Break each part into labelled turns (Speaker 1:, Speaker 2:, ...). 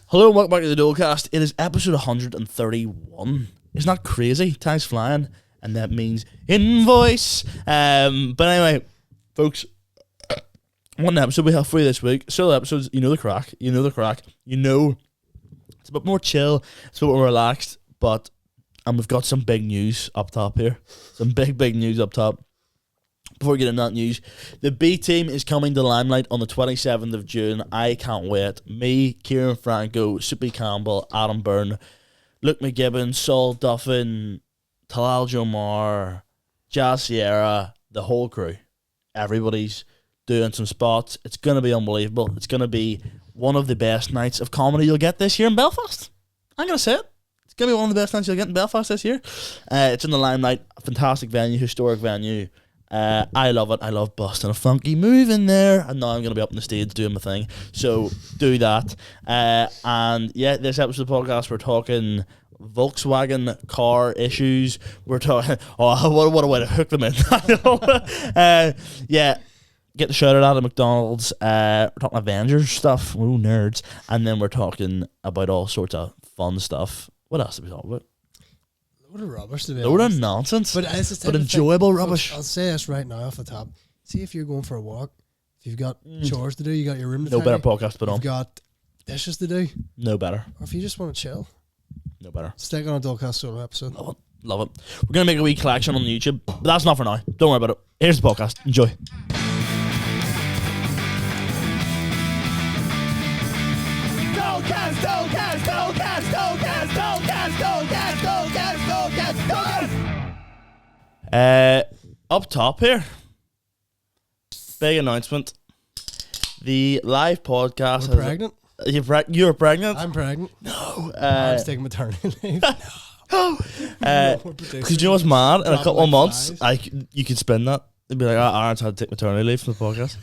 Speaker 1: Hello and welcome back to the Dolecast. It is episode 131. Isn't that crazy? Time's flying, and that means invoice. But anyway, folks, one episode we have for you this week. Solo episodes, you know the crack. You know it's a bit more chill. It's a bit more relaxed. And we've got some big news up top here. Some big news up top. Before we get into that news, the B team is coming to Limelight on the 27th of June. I can't wait. Me, Kieran Franco, Soupy Campbell, Adam Byrne, Luke McGibbon, Saul Duffin, Talal Jomar, Jazz Sierra, the whole crew. Everybody's doing some spots. It's going to be unbelievable. It's going to be one of the best nights of comedy you'll get this year in Belfast. I'm going to say it. It's going to be one of the best nights you'll get in Belfast this year. It's in the Limelight. A fantastic venue, historic venue. I love it. I love busting a funky move in there, and now I'm going to be up on the stage doing my thing, so do that. And yeah, this episode of the podcast, we're talking Volkswagen car issues. We're talking what a way to hook them in. Yeah, get the shout out at McDonald's. We're talking Avengers stuff. Ooh, nerds. And then we're talking about all sorts of fun stuff. What else did we talk about?
Speaker 2: What a rubbish, to be
Speaker 1: Load
Speaker 2: honest.
Speaker 1: of nonsense,
Speaker 2: but
Speaker 1: enjoyable rubbish.
Speaker 2: I'll say this right now off the top. See, if you're going for a walk, if you've got chores to do, you got your room to
Speaker 1: No
Speaker 2: tidy,
Speaker 1: better podcast to put on.
Speaker 2: you've got dishes to do,
Speaker 1: No better.
Speaker 2: or if you just want to chill,
Speaker 1: No better.
Speaker 2: stick on a Dolecast solo episode.
Speaker 1: Love it. We're going to make a wee collection on YouTube, but that's not for now. Don't worry about it. Here's the podcast. Enjoy. Up top here, big announcement. The live podcast.
Speaker 2: We're pregnant.
Speaker 1: You're pregnant?
Speaker 2: I'm pregnant.
Speaker 1: No.
Speaker 2: I'm taking maternity leave.
Speaker 1: Because you know what's mad? In a couple of months, you could spin that. They'd be like, Aaron's had to take maternity leave from the podcast.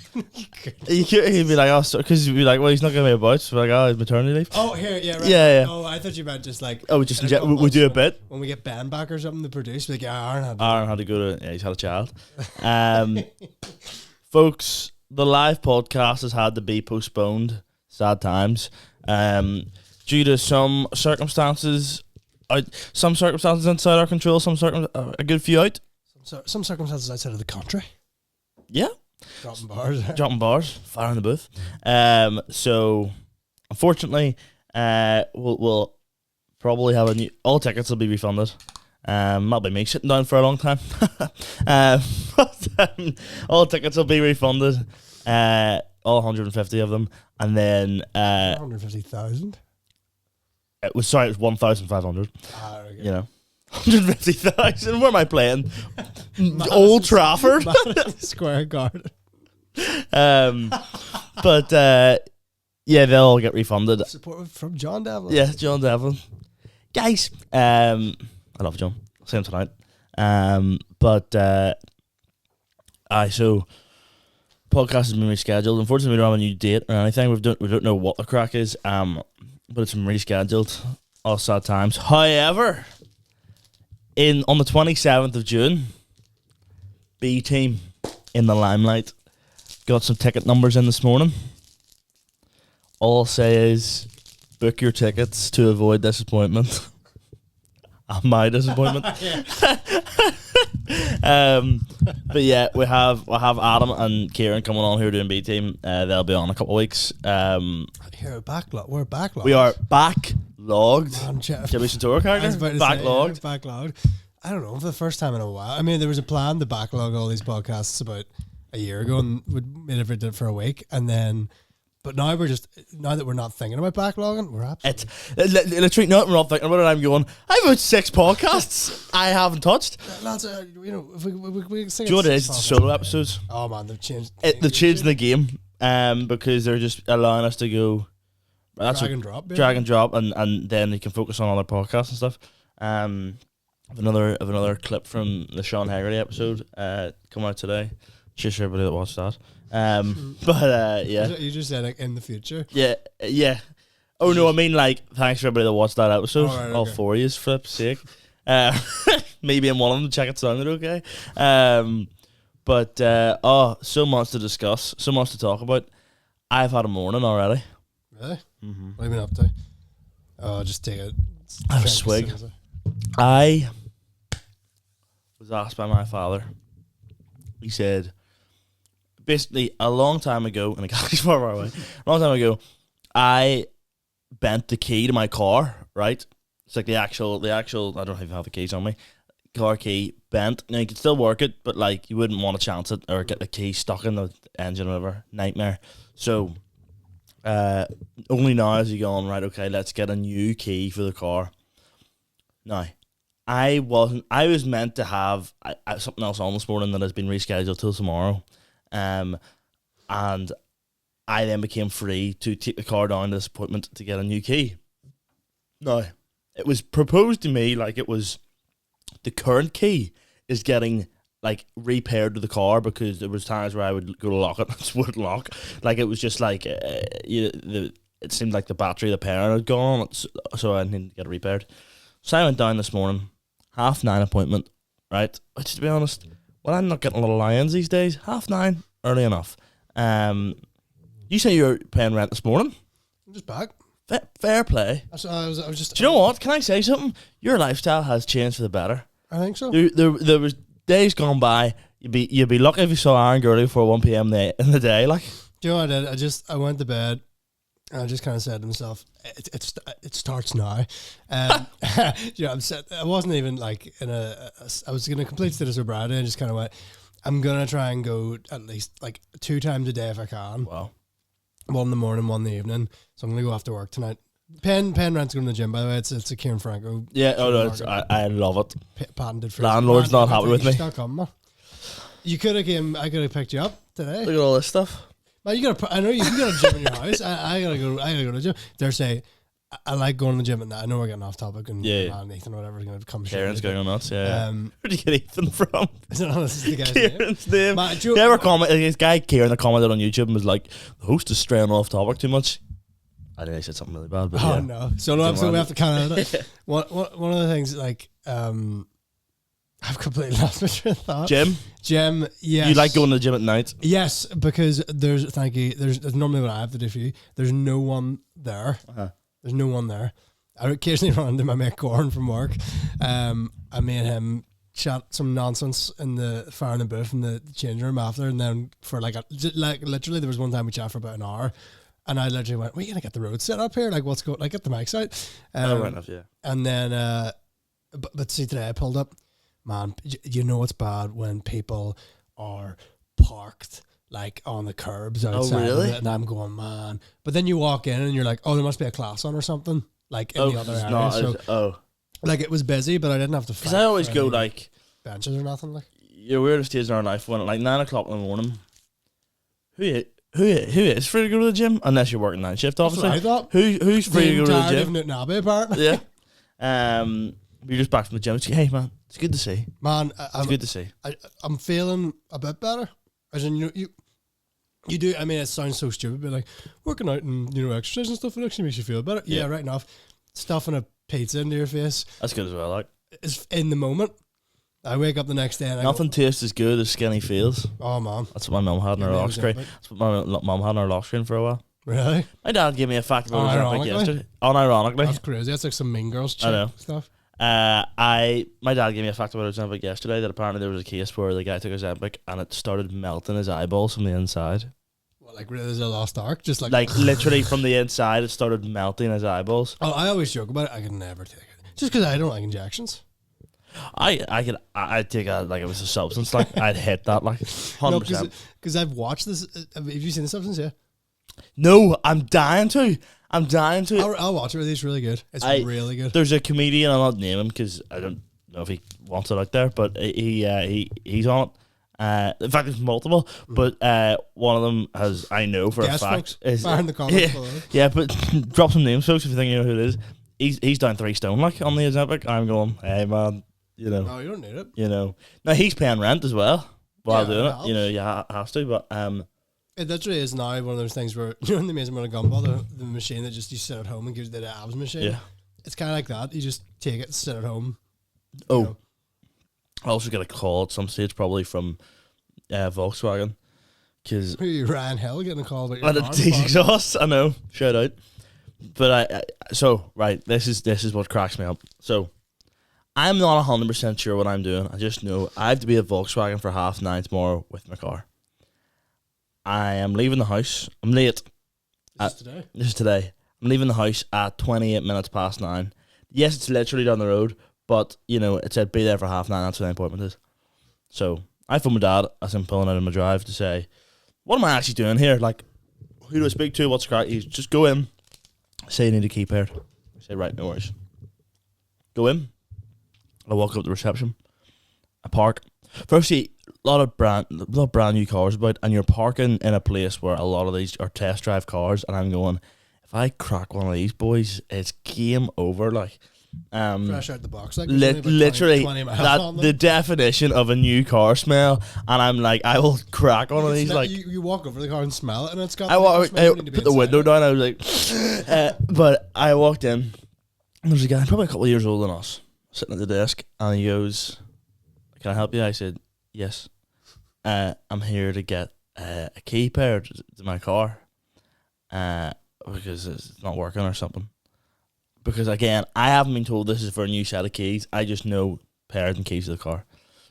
Speaker 1: He'd be like, because you'd be like, well, he's not going to be about. So like, he's maternity leave.
Speaker 2: Oh, here, yeah, right.
Speaker 1: Yeah.
Speaker 2: Oh, I thought you meant just like.
Speaker 1: Oh, we do a bit.
Speaker 2: When we get Ben back or something to produce, like, Aaron
Speaker 1: had to go to. Yeah, he's had a child. Folks, the live podcast has had to be postponed. Sad times. Due to some circumstances inside our control. A good few out.
Speaker 2: Some circumstances outside of the country.
Speaker 1: Yeah.
Speaker 2: Dropping bars.
Speaker 1: Fire in the booth. So, unfortunately, we'll probably have all tickets will be refunded. That'll be me sitting down for a long time. All tickets will be refunded. All 150 of them. And then...
Speaker 2: 150,000?
Speaker 1: It was 1,500.
Speaker 2: Okay.
Speaker 1: You know. 150,000. Where am I playing? Old Trafford.
Speaker 2: Square Garden.
Speaker 1: But yeah, they'll all get refunded.
Speaker 2: Support from John Devlin.
Speaker 1: Yeah, John Devlin. Guys, I love John. I'll see him tonight. So podcast has been rescheduled. Unfortunately, we don't have a new date or anything. We don't know what the crack is. But it's been rescheduled. All sad times. However, on the 27th of June, B team in the Limelight. Got some ticket numbers in this morning. All I'll say is book your tickets to avoid disappointment. And my disappointment. But yeah, we have Adam and Kieran coming on who are doing B team. They'll be on in a couple of weeks.
Speaker 2: We're backlogged.
Speaker 1: We are backlogged.
Speaker 2: Man, Jeff.
Speaker 1: Jimmy Sator character. Backlogged.
Speaker 2: Backlogged. I don't know, for the first time in a while. I mean, there was a plan to backlog all these podcasts about a year ago, and we did it for a week, and then. But now that we're not thinking about backlogging, we're absolutely...
Speaker 1: Literally, no, we're not thinking about it. I'm going, I have about 6 podcasts I haven't touched.
Speaker 2: Lads, if we sing...
Speaker 1: Do you know what it is? It's solo episodes.
Speaker 2: Oh, man, they've changed...
Speaker 1: They've changed the game because they're just allowing us to go...
Speaker 2: Drag and drop.
Speaker 1: Drag and drop, and then you can focus on other podcasts and stuff. I've another clip from the Sean Haggerty episode coming out today. Cheers to everybody that watched that. Yeah.
Speaker 2: You just said like in the future.
Speaker 1: Yeah. Oh no, I mean like thanks for everybody that watched that episode.
Speaker 2: Right,
Speaker 1: all
Speaker 2: okay.
Speaker 1: 4 years, flip's sake. Maybe in one of them check it sounded okay. So much to discuss, so much to talk about. I've had a morning already.
Speaker 2: Really?
Speaker 1: Mm-hmm.
Speaker 2: What have you been up to? I'll just take it.
Speaker 1: Have a swig. I was asked by my father. He said, basically, a long time ago, and he's far away. A long time ago, I bent the key to my car. Right, it's like the actual. I don't even have the keys on me. Car key bent. Now you could still work it, but like you wouldn't want to chance it or get the key stuck in the engine or whatever. Nightmare. So, only now is he going, right, okay, let's get a new key for the car. Now, I was meant to have something else on this morning that has been rescheduled till tomorrow. And I then became free to take the car down to this appointment to get a new key. Now, it was proposed to me like it was the current key is getting like repaired to the car because there was times where I would go to lock it and it wouldn't lock. Like it was just like it seemed like the battery, the power had gone, so I needed to get it repaired. So I went down this morning, 9:30 appointment, right? Which to be honest, well, I'm not getting a lot of lions these days. 9:30, early enough. You say you're paying rent this morning.
Speaker 2: I'm just back.
Speaker 1: Fair play.
Speaker 2: I was just.
Speaker 1: Do you know what? Can I say something? Your lifestyle has changed for the better.
Speaker 2: I think so.
Speaker 1: There was days gone by. You'd be lucky if you saw Aaron Gurley before 1 p.m. in the day. Like,
Speaker 2: do you know what I did? I went to bed. And I just kind of said to myself, it starts now. Yeah, I wasn't even like I was going to complete state of sobriety. I just kind of went, I'm going to try and go at least like 2 times a day if I can.
Speaker 1: Wow.
Speaker 2: One in the morning, one in the evening. So I'm going to go after work tonight. Pen Rent's going to the gym, by the way. It's a Kieran Franco.
Speaker 1: Yeah, I love it.
Speaker 2: Patented for
Speaker 1: landlord's not happy with me.
Speaker 2: You could have I could have picked you up today.
Speaker 1: Look at all this stuff.
Speaker 2: Man, I know you got a gym in your house. I gotta go to the gym. They're saying I like going to the gym at night. I know we're getting off topic and Nathan or whatever is going to come.
Speaker 1: Karen's going nuts. Yeah. Where did you get Ethan from?
Speaker 2: I don't know. This is the guy's
Speaker 1: Kieran's name. Man, this guy Kieran that commented on YouTube and was like, the host is straying off topic too much. I think I said something really bad. But
Speaker 2: oh no! So we have to kind of one of the things like I've completely lost my train of thought.
Speaker 1: Gym,
Speaker 2: yes.
Speaker 1: You like going to the gym at night?
Speaker 2: Yes, because there's normally what I have to do for you. There's no one there.
Speaker 1: Uh-huh.
Speaker 2: There's no one there. I occasionally run into my mate Gordon from work. I made him chat some nonsense in the fire in the booth in the changing room after, and then for literally there was one time we chatted for about an hour, and I literally went, "We gonna get the road set up here? Like what's going? Like get the mics out."
Speaker 1: Right enough, yeah.
Speaker 2: And then, but see today I pulled up. Man, you know it's bad when people are parked like on the curbs outside.
Speaker 1: Oh, really?
Speaker 2: Of it, and I'm going, man. But then you walk in and you're like, oh, there must be a class on or something. Like in the other area. Like it was busy, but I didn't have to fight.
Speaker 1: Because I always go like
Speaker 2: benches or nothing. Like
Speaker 1: your weirdest days in our life when at like 9 o'clock in the morning. Who is free to go to the gym unless you're working night shift? Obviously,
Speaker 2: that's what I thought.
Speaker 1: Who's free to go to the gym?
Speaker 2: Of Newton Abbey, apparently.
Speaker 1: Yeah. You're just back from the gym. It's, hey man, it's good to see.
Speaker 2: Man,
Speaker 1: it's good to see.
Speaker 2: I'm feeling a bit better. As in, you do. I mean, it sounds so stupid, but like working out and exercise and stuff, it actually makes you feel better. Yeah, right enough. Stuffing a pizza into your face.
Speaker 1: That's good as well. Like,
Speaker 2: it's in the moment. I wake up the next day and
Speaker 1: nothing tastes as good as skinny feels.
Speaker 2: Oh man,
Speaker 1: that's what my mum had in her lock screen. That's what my mum had in her lock screen for a while.
Speaker 2: Really?
Speaker 1: My dad gave me a fact about it yesterday. Unironically.
Speaker 2: That's crazy. That's like some Mean Girls stuff.
Speaker 1: My dad gave me a fact about Ozempic yesterday that apparently there was a case where the guy took Ozempic and it started melting his eyeballs from the inside.
Speaker 2: What, like really, there's a lost arc, just
Speaker 1: like literally from the inside, it started melting his eyeballs.
Speaker 2: Oh, I always joke about it. I could never take it just because I don't like injections.
Speaker 1: I'd take it like it was a substance. Like I'd hit that like 100%.
Speaker 2: Because I've watched this. Have you seen the substance? Yeah.
Speaker 1: No, I'm dying to.
Speaker 2: I'll watch it. It's really good. It's really good.
Speaker 1: There's a comedian, I'll not name him because I don't know if he wants it out there, but he's on it. In fact, there's multiple, but one of them has, I know for a fact,
Speaker 2: is in the comments.
Speaker 1: Yeah, but drop some names, folks, if you think you know who it is. He's down 3 stone like on the Ozempic. I'm going, hey man,
Speaker 2: No, you don't need it.
Speaker 1: Now he's paying rent as well while doing it. You have to, but
Speaker 2: it literally is now one of those things where in the Amazing Amount of Gumball, the machine that just you sit at home and gives you the abs machine. Yeah, it's kind of like that. You just take it, sit at home.
Speaker 1: I also get a call at some stage, probably from Volkswagen, because
Speaker 2: Ryan Hill getting a call about your
Speaker 1: exhaust. I know, shout out. But this is what cracks me up. So I'm not 100% sure what I'm doing. I just know I have to be at Volkswagen for 9:30 tomorrow with my car. I am leaving the house. I'm late.
Speaker 2: This is
Speaker 1: today. I'm leaving the house at 28 minutes past 9. Yes, it's literally down the road, but you know, it said be there for 9:30. That's what the appointment is. So I phoned my dad as I'm pulling out of my drive to say, what am I actually doing here? Like, who do I speak to? What's the crack? He's just go in, say you need a key paired. I say, right, no worries. Go in. I walk up to the reception. I park. Firstly, a lot of brand new cars about, and you're parking in a place where a lot of these are test drive cars, and I'm going, if I crack one of these boys, it's game over. Like,
Speaker 2: fresh out the box, like
Speaker 1: literally
Speaker 2: 20 miles
Speaker 1: that
Speaker 2: on them.
Speaker 1: the definition of a new car smell, and I'm like, I will crack one of these.
Speaker 2: Smell,
Speaker 1: like,
Speaker 2: you walk over the car and smell it, and it's got.
Speaker 1: I put the window down. I was like, but I walked in, and there's a guy probably a couple of years older than us sitting at the desk, and he goes, "Can I help you?" I said, "Yes." I'm here to get a key paired to my car, because it's not working or something. Because again, I haven't been told this is for a new set of keys. I just know pairs and keys to the car.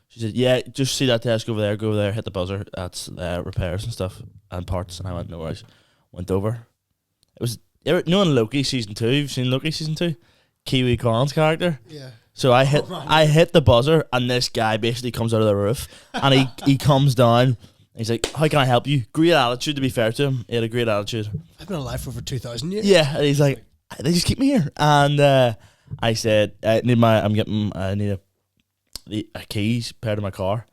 Speaker 1: She said, "Yeah, just see that desk over there. Go over there, hit the buzzer. That's repairs and stuff and parts." And I went, "No worries." Went over. It was in Loki season 2. You've seen Loki season 2? 𝐒𝐿_𝐂𝐿's character.
Speaker 2: Yeah.
Speaker 1: So I hit the buzzer, and this guy basically comes out of the roof, and he comes down. He's like, "How can I help you?" Great attitude, to be fair to him. He had a great attitude.
Speaker 2: I've been alive for over 2,000 years.
Speaker 1: Yeah, and he's like, "They just keep me here." And I said, "I need a keys paired to my car."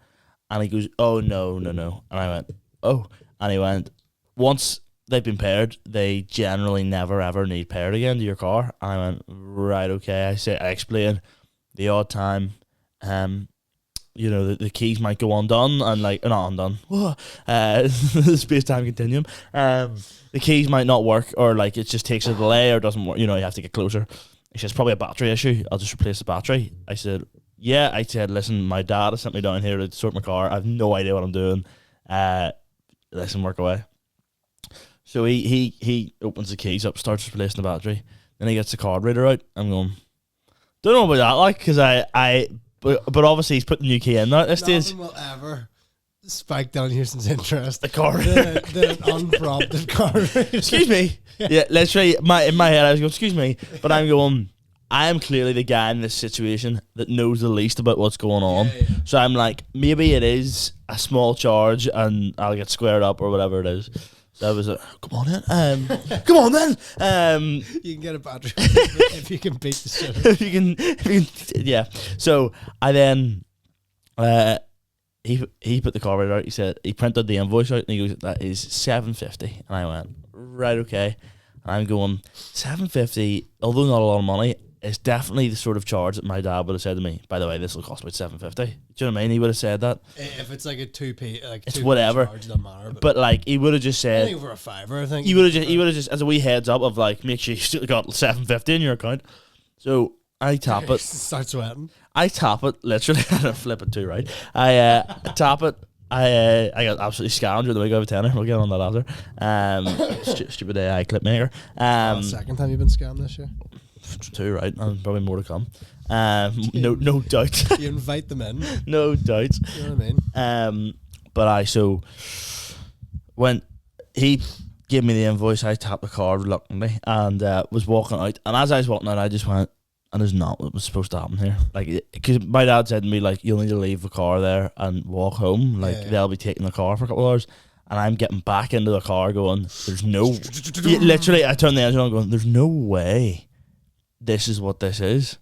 Speaker 1: And he goes, "Oh, no. And I went, "Oh." And he went, "Once they've been paired, they generally never ever need paired again to your car." And I went, "Right, okay." I explained the odd time, the keys might go undone, and like, not undone, the space-time continuum. The keys might not work, or like it just takes a delay or doesn't work. You have to get closer. He says, "Probably a battery issue. I'll just replace the battery." I said, "Yeah." I said, "Listen, my dad has sent me down here to sort my car. I have no idea what I'm doing. Listen, work away." So he opens the keys up, starts replacing the battery. Then he gets the card reader out. I'm going, don't know about that, like, because but obviously he's put the new key in now at this stage.
Speaker 2: Nothing will ever spike down Houston's interest.
Speaker 1: The card.
Speaker 2: The unprompted card.
Speaker 1: Excuse me. Yeah, literally, in my head I was going, "Excuse me," but I'm going, I am clearly the guy in this situation that knows the least about what's going on.
Speaker 2: Yeah. So
Speaker 1: I'm like, maybe it is a small charge and I'll get squared up or whatever it is. So I was like, "Come on then, come on then."
Speaker 2: You can get a battery if you can beat the shit.
Speaker 1: if you can, yeah. So I then, he put the car right out. He said he printed the invoice out and he goes, "That is $750." And I went, "Right, okay." And I'm going, $750, although not a lot of money, is definitely the sort of charge that my dad would have said to me. "By the way, this will cost about $750. Do you know what I mean? He would have said that.
Speaker 2: If it's like a 2p, like
Speaker 1: it's whatever.
Speaker 2: Charge, doesn't matter.
Speaker 1: But like he would have just said,
Speaker 2: I think over a $5, I think
Speaker 1: he would have just as a wee heads up of like, make sure you still got $750 in your account. So I tap it.
Speaker 2: Start sweating.
Speaker 1: I tap it literally. I don't flip it too right. I tap it. I got absolutely scammed during the week of a tenner. We'll get on that after. Stupid AI clip maker.
Speaker 2: Second time you've been scammed this year.
Speaker 1: 2, right? And probably more to come. No doubt.
Speaker 2: You invite them in.
Speaker 1: No doubt.
Speaker 2: You know what I mean?
Speaker 1: But when he gave me the invoice, I tapped the card reluctantly and was walking out. And as I was walking out, I just went, and it's not what was supposed to happen here. Like, because my dad said to me, like, "You'll need to leave the car there and walk home. Like, they'll be taking the car for a couple of hours." And I'm getting back into the car going, "There's no..." Literally, I turned the engine on going, "There's no way this is what this is."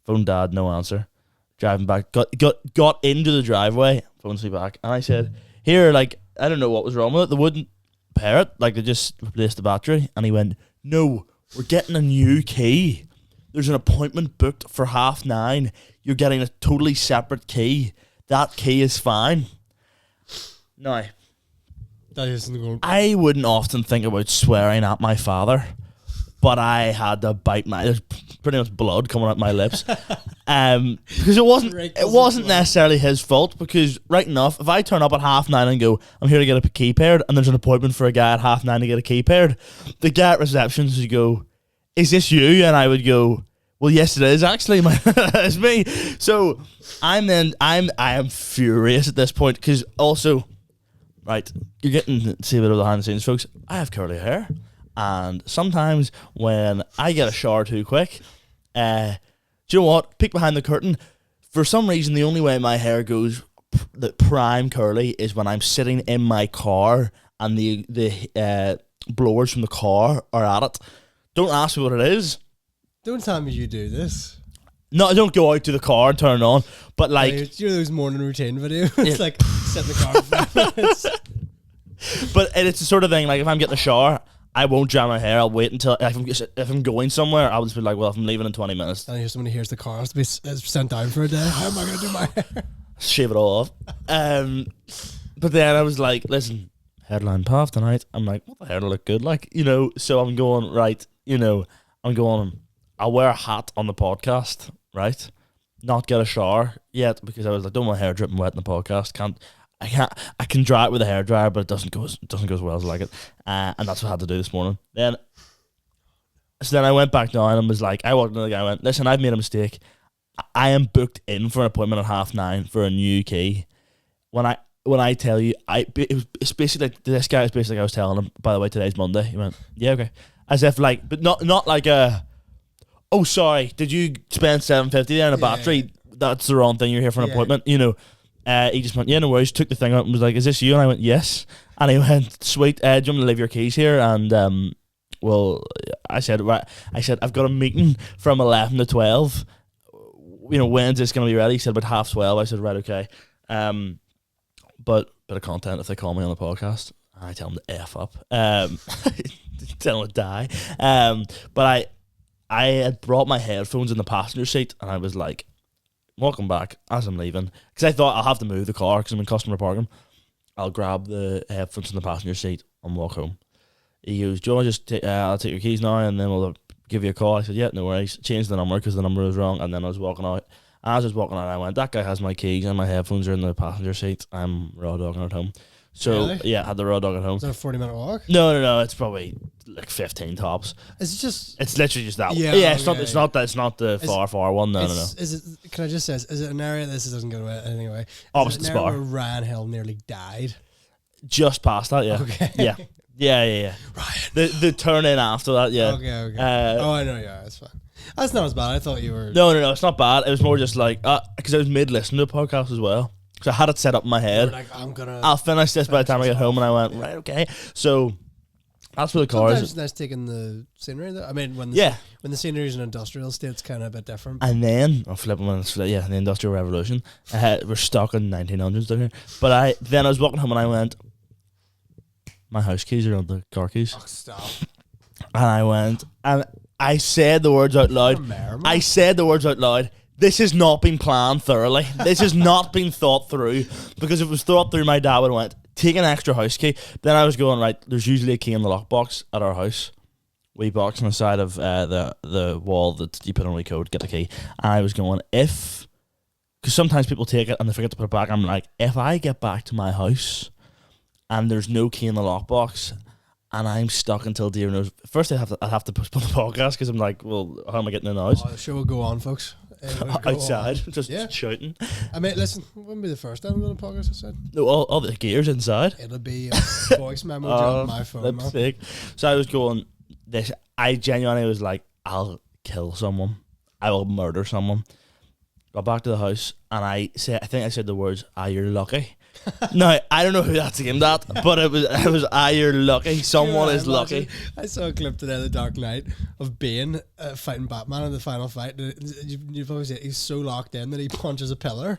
Speaker 1: Phone dad, no answer. Driving back, got into the driveway, phones me back. And I said, "Here, like, I don't know what was wrong with it. They wouldn't pair it. Like, they just replaced the battery." And he went, "No, we're getting a new key. There's an appointment booked for 9:30. You're getting a totally separate key. That key is fine." Now, I wouldn't often think about swearing at my father, but I had to bite there's pretty much blood coming out my lips. Because it wasn't necessarily his fault, because right enough, if I turn up at 9:30 and go, "I'm here to get a key paired," and there's an appointment for a guy at 9:30 to get a key paired, the guy at reception would go, is this you? And I would go, well, yes, it is actually. It's me. So I am furious at this point because also, right, you're getting to see a bit of the behind the scenes, folks. I have curly hair, and sometimes when I get a shower too quick, do you know what? Peek behind the curtain. For some reason, the only way my hair goes the prime curly is when I'm sitting in my car and the blowers from the car are at it. Don't ask me what it is.
Speaker 2: Don't tell me you do this.
Speaker 1: No, I don't go out to the car and turn it on. But like,
Speaker 2: you know those morning routine videos. It's like sit in the car for 5 minutes.
Speaker 1: But it's the sort of thing like if I'm getting a shower, I won't dry my hair. I'll wait until if I'm going somewhere, I'll just be like, well, if I'm leaving in 20 minutes,
Speaker 2: and here's someone who hears the car has to be sent down for a day. How am I going to do my hair?
Speaker 1: Shave it all off. But then I was like, listen, headline path tonight. I'm like, what the hair to look good, like, you know. So I'm going right, you know. I'll wear a hat on the podcast, right? Not get a shower yet because I was like, don't want my hair dripping wet in the podcast. I can dry it with a hairdryer, but it doesn't go as well as I like it. And that's what I had to do this morning. Then I went back down and was like, I walked into the guy and went, listen, I've made a mistake. I am booked in for an appointment at 9:30 for a new key. When I tell you, it's basically like, this guy is basically like I was telling him, by the way, today's Monday. He went, yeah, okay. As if like, but not like oh, sorry, did you spend $750 there on a battery? Yeah. That's the wrong thing. You're here for an appointment, you know. He just went, yeah, no worries. Took the thing out and was like, is this you? And I went, yes. And he went, sweet. Do you want me to leave your keys here? And well, I said, right. I said, I've got a meeting from 11 to 12. You know, when's this going to be ready? He said, about 12:30. I said, right, okay. But bit of content if they call me on the podcast. I tell them to F up. Tell them to die. But I had brought my headphones in the passenger seat, and I was like, walking back as I'm leaving, because I thought I'll have to move the car because I'm in customer parking. I'll grab the headphones in the passenger seat and walk home. He goes, do you want to just I'll take your keys now and then we'll give you a call. I said, yeah, no worries. Changed the number because the number was wrong, and then I was walking out. As I was walking out, I went, that guy has my keys and my headphones are in the passenger seat. I'm raw dogging at home. So,
Speaker 2: really?
Speaker 1: Yeah, I had the raw dog at home.
Speaker 2: Is that a 40-minute walk?
Speaker 1: No. It's probably like 15 tops.
Speaker 2: Is it just...
Speaker 1: It's literally just that.
Speaker 2: Yeah,
Speaker 1: yeah, it's not the far one. No.
Speaker 2: Is it? Can I just say, is it an area, this doesn't go anything away,
Speaker 1: opposite the Spar,
Speaker 2: where Ryan Hill nearly died?
Speaker 1: Just past that, yeah.
Speaker 2: Okay.
Speaker 1: Yeah.
Speaker 2: Ryan.
Speaker 1: The turn in after that, yeah.
Speaker 2: Okay. I know, yeah, it's fine. That's not as bad. I thought you were...
Speaker 1: No, it's not bad. It was more just like, because I was mid-listening to the podcast as well. So I had it set up in my head.
Speaker 2: Like,
Speaker 1: I'll finish this by the time I get home, and I went, right, okay. So that's where the car is.
Speaker 2: Sometimes it's nice taking the scenery, though. I mean, when the scenery is an industrial state, it's kind of a bit different.
Speaker 1: And then, the Industrial Revolution. We're stuck in 1900s down here. But I was walking home, and I went, my house keys are on the car keys.
Speaker 2: Oh, stop.
Speaker 1: And I went, and I said the words out loud. This has not been planned thoroughly. This has not been thought through. Because if it was thought through, my dad would have went, take an extra house key. Then I was going, right, there's usually a key in the lockbox at our house. Wee box on the side of the wall that you put on a wee code, get the key. And I was going, because sometimes people take it and they forget to put it back. I'm like, if I get back to my house and there's no key in the lockbox and I'm stuck until dear knows. First, I'd have to postpone the podcast because I'm like, well, how am I getting in the house?
Speaker 2: The show will go on, folks.
Speaker 1: Outside, just shouting.
Speaker 2: I mean, listen, it wouldn't be the first time we're on a podcast, I said.
Speaker 1: No, all the gear's inside.
Speaker 2: It'll be a voice memo on my phone.
Speaker 1: So I was going, I genuinely was like, I'll kill someone. I will murder someone. Got back to the house, and I think I said the words, you're lucky. Now, I don't know who that's aimed at, but it was you're lucky. Someone is lucky.
Speaker 2: I saw a clip today of The Dark Knight of Bane fighting Batman in the final fight. You've always said he's so locked in that he punches a pillar.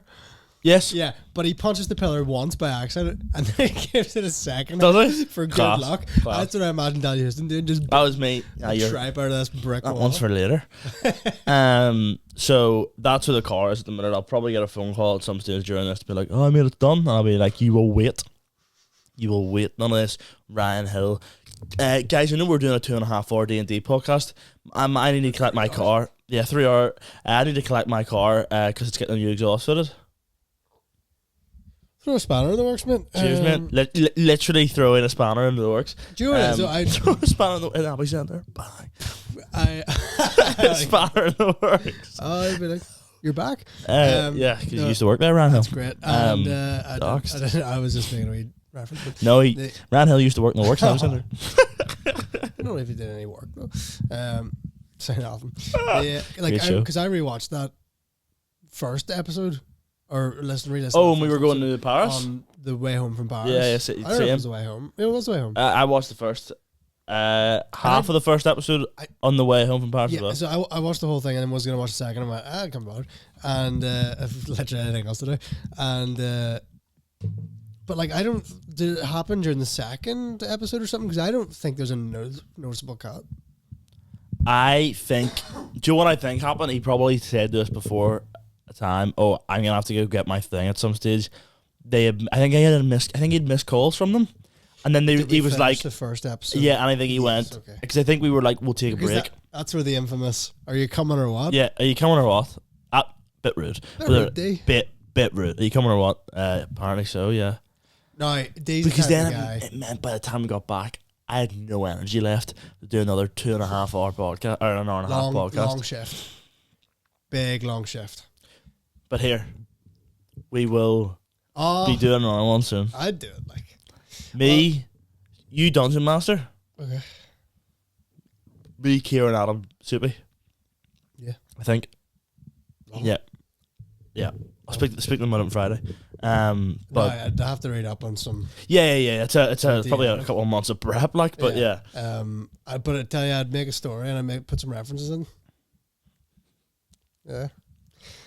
Speaker 1: Yes.
Speaker 2: Yeah, but he punches the pillar once by accident and then he gives it a second.
Speaker 1: Does he?
Speaker 2: For good luck. That's what I imagine Danny Houston doing. Just
Speaker 1: that was me.
Speaker 2: Tripe out of this brick wall.
Speaker 1: That one's for later. So that's where the car is at the minute. I'll probably get a phone call at some stage during this to be like, I made it done. And I'll be like, you will wait. None of this Ryan Hill. Guys, I know we're doing a 2.5 hour D&D podcast. I need to collect my car. Yeah, 3 hour. I need to collect my car because it's getting a new exhaust fitted.
Speaker 2: Throw a spanner in the works, mate.
Speaker 1: Cheers, mate. Literally throw in a spanner into the works.
Speaker 2: Do you know what it is? So I
Speaker 1: throw a spanner in the Abbey Centre. Bye.
Speaker 2: I
Speaker 1: Spanner in the works.
Speaker 2: I'd be like, you're back.
Speaker 1: Yeah, because you used to work there, Ryan Hill.
Speaker 2: That's great. And
Speaker 1: doxed.
Speaker 2: I was just making a wee reference. But
Speaker 1: No, Ryan Hill used to work in the works. Abbey Centre.
Speaker 2: I don't know if he did any work though. Say nothing. Yeah,
Speaker 1: Great show.
Speaker 2: because I rewatched that first episode or re-listened.
Speaker 1: Oh, when we were going to Paris
Speaker 2: on the way home from Paris.
Speaker 1: Yeah,
Speaker 2: I don't know if it was the way home. It was the way home.
Speaker 1: I watched the first half of the first episode on the way home from Paris.
Speaker 2: Yeah, so I watched the whole thing and then was going to watch the second. And I went, I'll come back, and I've literally anything else to do. And but like, did it happen during the second episode or something? Because I don't think there's a noticeable cut.
Speaker 1: I think. Do you know what I think happened? He probably said to us before a time, "Oh, I'm gonna have to go get my thing at some stage." I think he'd missed calls from them. And then he was like,
Speaker 2: the first episode.
Speaker 1: Yeah, and I think he went, because I think we were like, we'll take a break.
Speaker 2: That's where the infamous, are you coming or what?
Speaker 1: Yeah, are you coming or what? Bit rude. Bit rude. Are you coming or what? Apparently so, yeah.
Speaker 2: No,
Speaker 1: because then it meant by the time we got back, I had no energy left to do another 2.5 hour podcast, or an hour and a half podcast.
Speaker 2: Long shift. Big long shift.
Speaker 1: But here, we will be doing another one soon.
Speaker 2: I'd do it, like.
Speaker 1: Me, you Dungeon Master.
Speaker 2: Okay.
Speaker 1: Me, Kieran, Adam, Soupy.
Speaker 2: Yeah.
Speaker 1: I think.
Speaker 2: Oh.
Speaker 1: Yeah. I'll speak to them on Friday. But
Speaker 2: I'd have to read up on some.
Speaker 1: Yeah. It's probably a couple of months of prep, like. But yeah.
Speaker 2: But I tell you, I'd make a story and I'd put some references in. Yeah.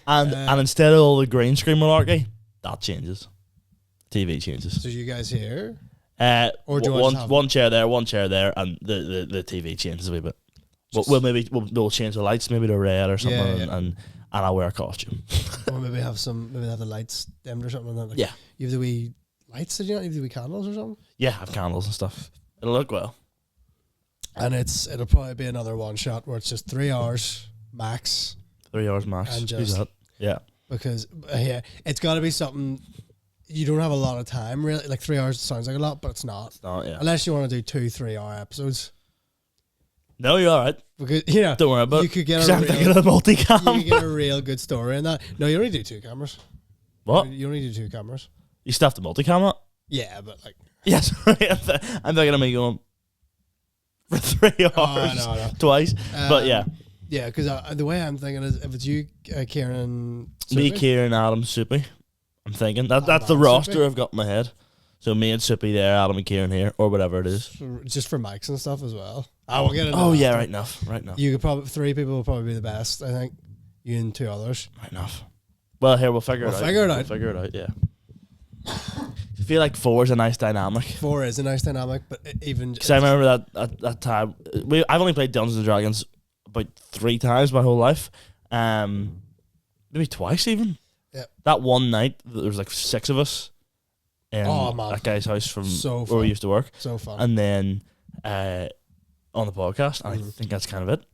Speaker 1: And instead of all the green screen malarkey, that changes. TV changes.
Speaker 2: So you guys here?
Speaker 1: Or do one chair there, and the TV changes a wee bit. We'll change the lights maybe to red or something, and I'll wear a costume.
Speaker 2: Or maybe have the lights dimmed or something. Like
Speaker 1: yeah.
Speaker 2: You have the wee lights, did you not? You have the wee candles or something?
Speaker 1: Yeah, I have candles and stuff. It'll look well.
Speaker 2: And it'll probably be another one shot where it's just 3 hours max.
Speaker 1: 3 hours max.
Speaker 2: And
Speaker 1: Who's that? Yeah.
Speaker 2: Because it's got to be something. You don't have a lot of time, really. Like 3 hours sounds like a lot, but it's not.
Speaker 1: It's not, yeah.
Speaker 2: Unless you want to do 2 3 hour episodes.
Speaker 1: No, you're all right.
Speaker 2: Because
Speaker 1: don't worry about it.
Speaker 2: You could get
Speaker 1: I'm thinking of the multicam.
Speaker 2: You could get a real good story in that. No, you only do 2 cameras.
Speaker 1: What?
Speaker 2: You only do 2 cameras.
Speaker 1: You still have the multicam up?
Speaker 2: Yeah, but like.
Speaker 1: Yeah, sorry. I'm thinking of me going for 3 hours
Speaker 2: no.
Speaker 1: twice. But yeah.
Speaker 2: Yeah, because the way I'm thinking is if it's you, Kieran,
Speaker 1: me, Kieran, Adam, Soupy. I'm thinking that's the roster
Speaker 2: Soupy.
Speaker 1: I've got in my head. So me and Soupy there, Adam and Kieran here, or whatever it is.
Speaker 2: Just for mics and stuff as well. I will get it.
Speaker 1: Oh yeah, right enough.
Speaker 2: You could probably 3 people will probably be the best. I think you and 2 others.
Speaker 1: Right enough. Well, here we'll figure it out.
Speaker 2: We'll
Speaker 1: figure it out. Yeah. I feel like 4 is a nice dynamic.
Speaker 2: 4 is a nice dynamic, but even
Speaker 1: because I remember that time I've only played Dungeons and Dragons about 3 times my whole life, maybe twice even.
Speaker 2: Yeah.
Speaker 1: That one night there was like 6 of us in that guy's house from where we used to work.
Speaker 2: So fun.
Speaker 1: And then on the podcast, and I think that's kind of it.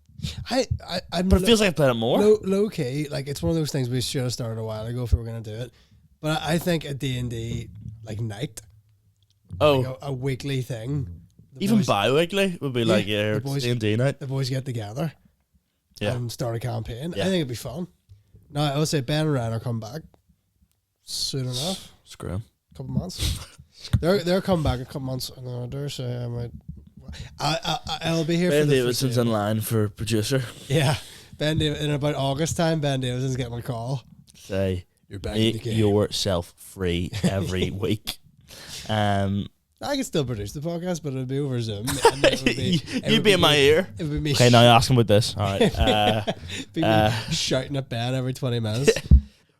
Speaker 1: But it feels like I've played it more.
Speaker 2: Low key, like it's one of those things we should have started a while ago if we were going to do it. But I think a D&D like night, like a weekly thing.
Speaker 1: Even bi-weekly would be like D&D night.
Speaker 2: The boys get together and start a campaign. I think it'd be fun. No, I would say Ben and Ryan are coming back soon enough.
Speaker 1: Screw them.
Speaker 2: A couple months. they're coming back a couple months. I dare say I might. I'll be here.
Speaker 1: Ben Davidson's in line for producer.
Speaker 2: Yeah, Ben in about August time. Ben Davidson's getting a call.
Speaker 1: Say
Speaker 2: you're back in the game.
Speaker 1: Yourself free every week.
Speaker 2: I can still produce the podcast, but it'll be over Zoom.
Speaker 1: You'd be in my ear.
Speaker 2: It would be me.
Speaker 1: Okay, now ask him about this. All right.
Speaker 2: Be me shouting at Ben every 20 minutes.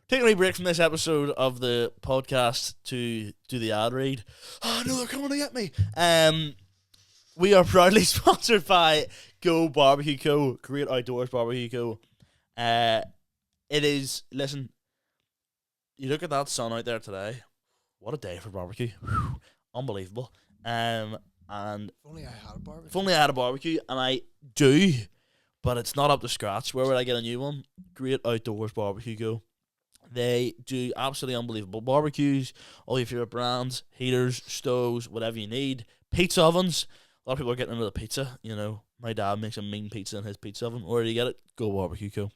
Speaker 1: Taking a break from this episode of the podcast to do the ad read. Oh no, they're coming to get me. We are proudly sponsored by Go Barbecue Co. Great Outdoors Barbecue Co. It is. Listen, you look at that sun out there today. What a day for barbecue. Whew, unbelievable. And
Speaker 2: if only I had a barbecue.
Speaker 1: If only I had a barbecue, and I do, but it's not up to scratch. Where would I get a new one? Great Outdoors Barbecue Co. They do absolutely unbelievable barbecues, all your favorite brands, heaters, stoves, whatever you need. Pizza ovens. A lot of people are getting into the pizza. You know, my dad makes a mean pizza in his pizza oven. Where do you get it? Go Barbecue Co.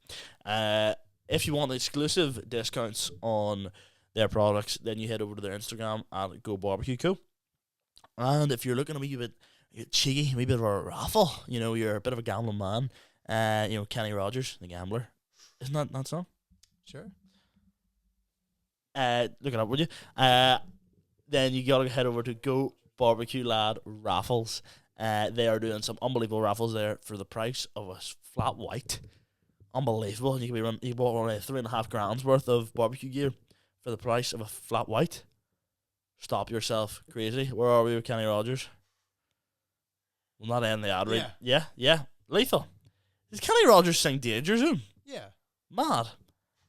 Speaker 1: If you want exclusive discounts on their products, then you head over to their Instagram at Go Barbecue Co. And if you're looking a wee bit cheeky, a wee bit of a raffle, you know, you're a bit of a gambling man. You know, Kenny Rogers, the gambler. Isn't that song?
Speaker 2: Sure.
Speaker 1: Look it up, would you? Then you gotta head over to Go Barbecue Lad Raffles. They are doing some unbelievable raffles there for the price of a flat white. Unbelievable. You can you bought only $3.5 grand worth of barbecue gear for the price of a flat white. Stop yourself, crazy. Where are we with Kenny Rogers? We'll not end the ad read. Yeah. Lethal. Does Kenny Rogers sing Danger Zone?
Speaker 2: Yeah.
Speaker 1: Mad.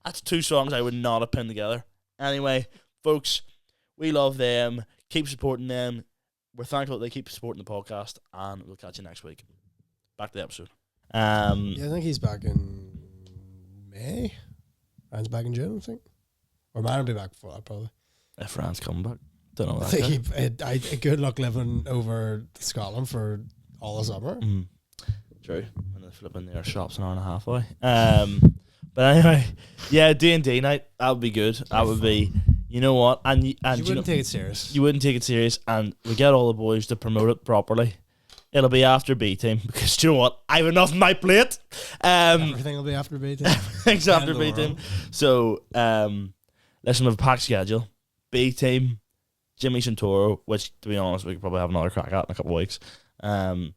Speaker 1: That's 2 songs I would not have pinned together. Anyway, folks, we love them. Keep supporting them. We're thankful that they keep supporting the podcast, and we'll catch you next week. Back to the episode.
Speaker 2: Yeah, I think he's back in May. Ryan's back in June, I think. Or mine will be back before that, probably.
Speaker 1: If Ryan's coming back. Don't know
Speaker 2: I
Speaker 1: that.
Speaker 2: think good luck living over Scotland for all the summer.
Speaker 1: True. And they're flipping their shops an hour and a half away. But anyway, yeah, D&D night, that would be good. That would be, you know what? And you
Speaker 2: wouldn't take it serious.
Speaker 1: You wouldn't take it serious, and we get all the boys to promote it properly. It'll be after B team, because do you know what? I have enough on my plate.
Speaker 2: Everything will be after B team.
Speaker 1: Everything's after B team. So, listen, we have a packed schedule. B team, Jimmy Santoro, which, to be honest, we could probably have another crack at in a couple of weeks. And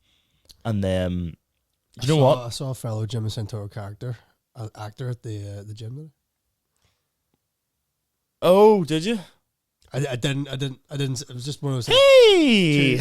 Speaker 1: then, do you know what?
Speaker 2: I saw a fellow Jimmy Santoro actor at the gym there.
Speaker 1: Oh, did you?
Speaker 2: I didn't. It was just one of those.
Speaker 1: Hey!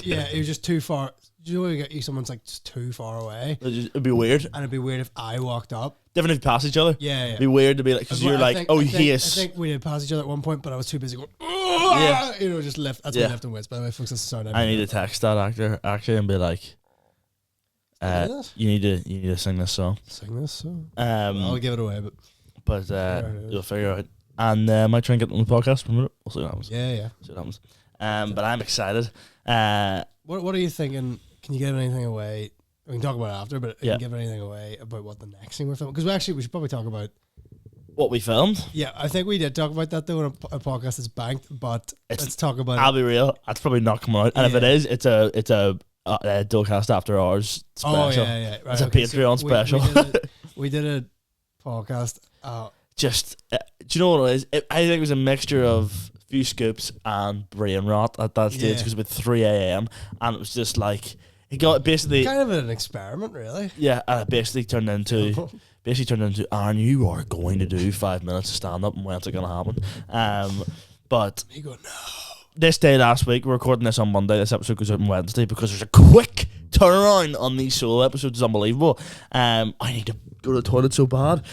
Speaker 2: Yeah, it was just too far. Do you know when you get someone's like just too far away?
Speaker 1: It'd be weird.
Speaker 2: And it'd be weird if I walked up.
Speaker 1: Different if you pass each other.
Speaker 2: Yeah.
Speaker 1: It'd be weird to be like, because you're like, he is.
Speaker 2: I think we did pass each other at one point, but I was too busy going,
Speaker 1: yeah.
Speaker 2: You know, just lift. That's me lifting weights. By the way, folks, that's the sound
Speaker 1: I need to text that actor actually and be like, you need to sing this song.
Speaker 2: Sing this song. I'll give it away,
Speaker 1: but you'll figure it out. And I might try and get them on the podcast for a minute. We'll see what happens.
Speaker 2: Yeah.
Speaker 1: See what happens. But I'm excited.
Speaker 2: What are you thinking? Can you give anything away? We can talk about it after, but can you give anything away about what the next thing we're filming? Because we should probably talk about
Speaker 1: what we filmed.
Speaker 2: Yeah, I think we did talk about that though in a podcast that's banked, but let's talk about
Speaker 1: I'll be real. That's probably not coming out. And if it is, it's a Dolecast After Hours special.
Speaker 2: Oh, yeah. Right,
Speaker 1: it's a Patreon special.
Speaker 2: We did a podcast.
Speaker 1: Just, do you know what it is? I think it was a mixture of a few scoops and brain rot at that stage because it was 3 a.m. and it was just like, it got basically...
Speaker 2: Kind of an experiment, really.
Speaker 1: Yeah, and it basically turned into, Aaron, you are going to do 5 minutes of stand-up and when's it going to happen? But...
Speaker 2: You go, no.
Speaker 1: This day last week, we're recording this on Monday, this episode goes out on Wednesday because there's a quick turnaround on these solo episodes. It's unbelievable. I need to go to the toilet so bad.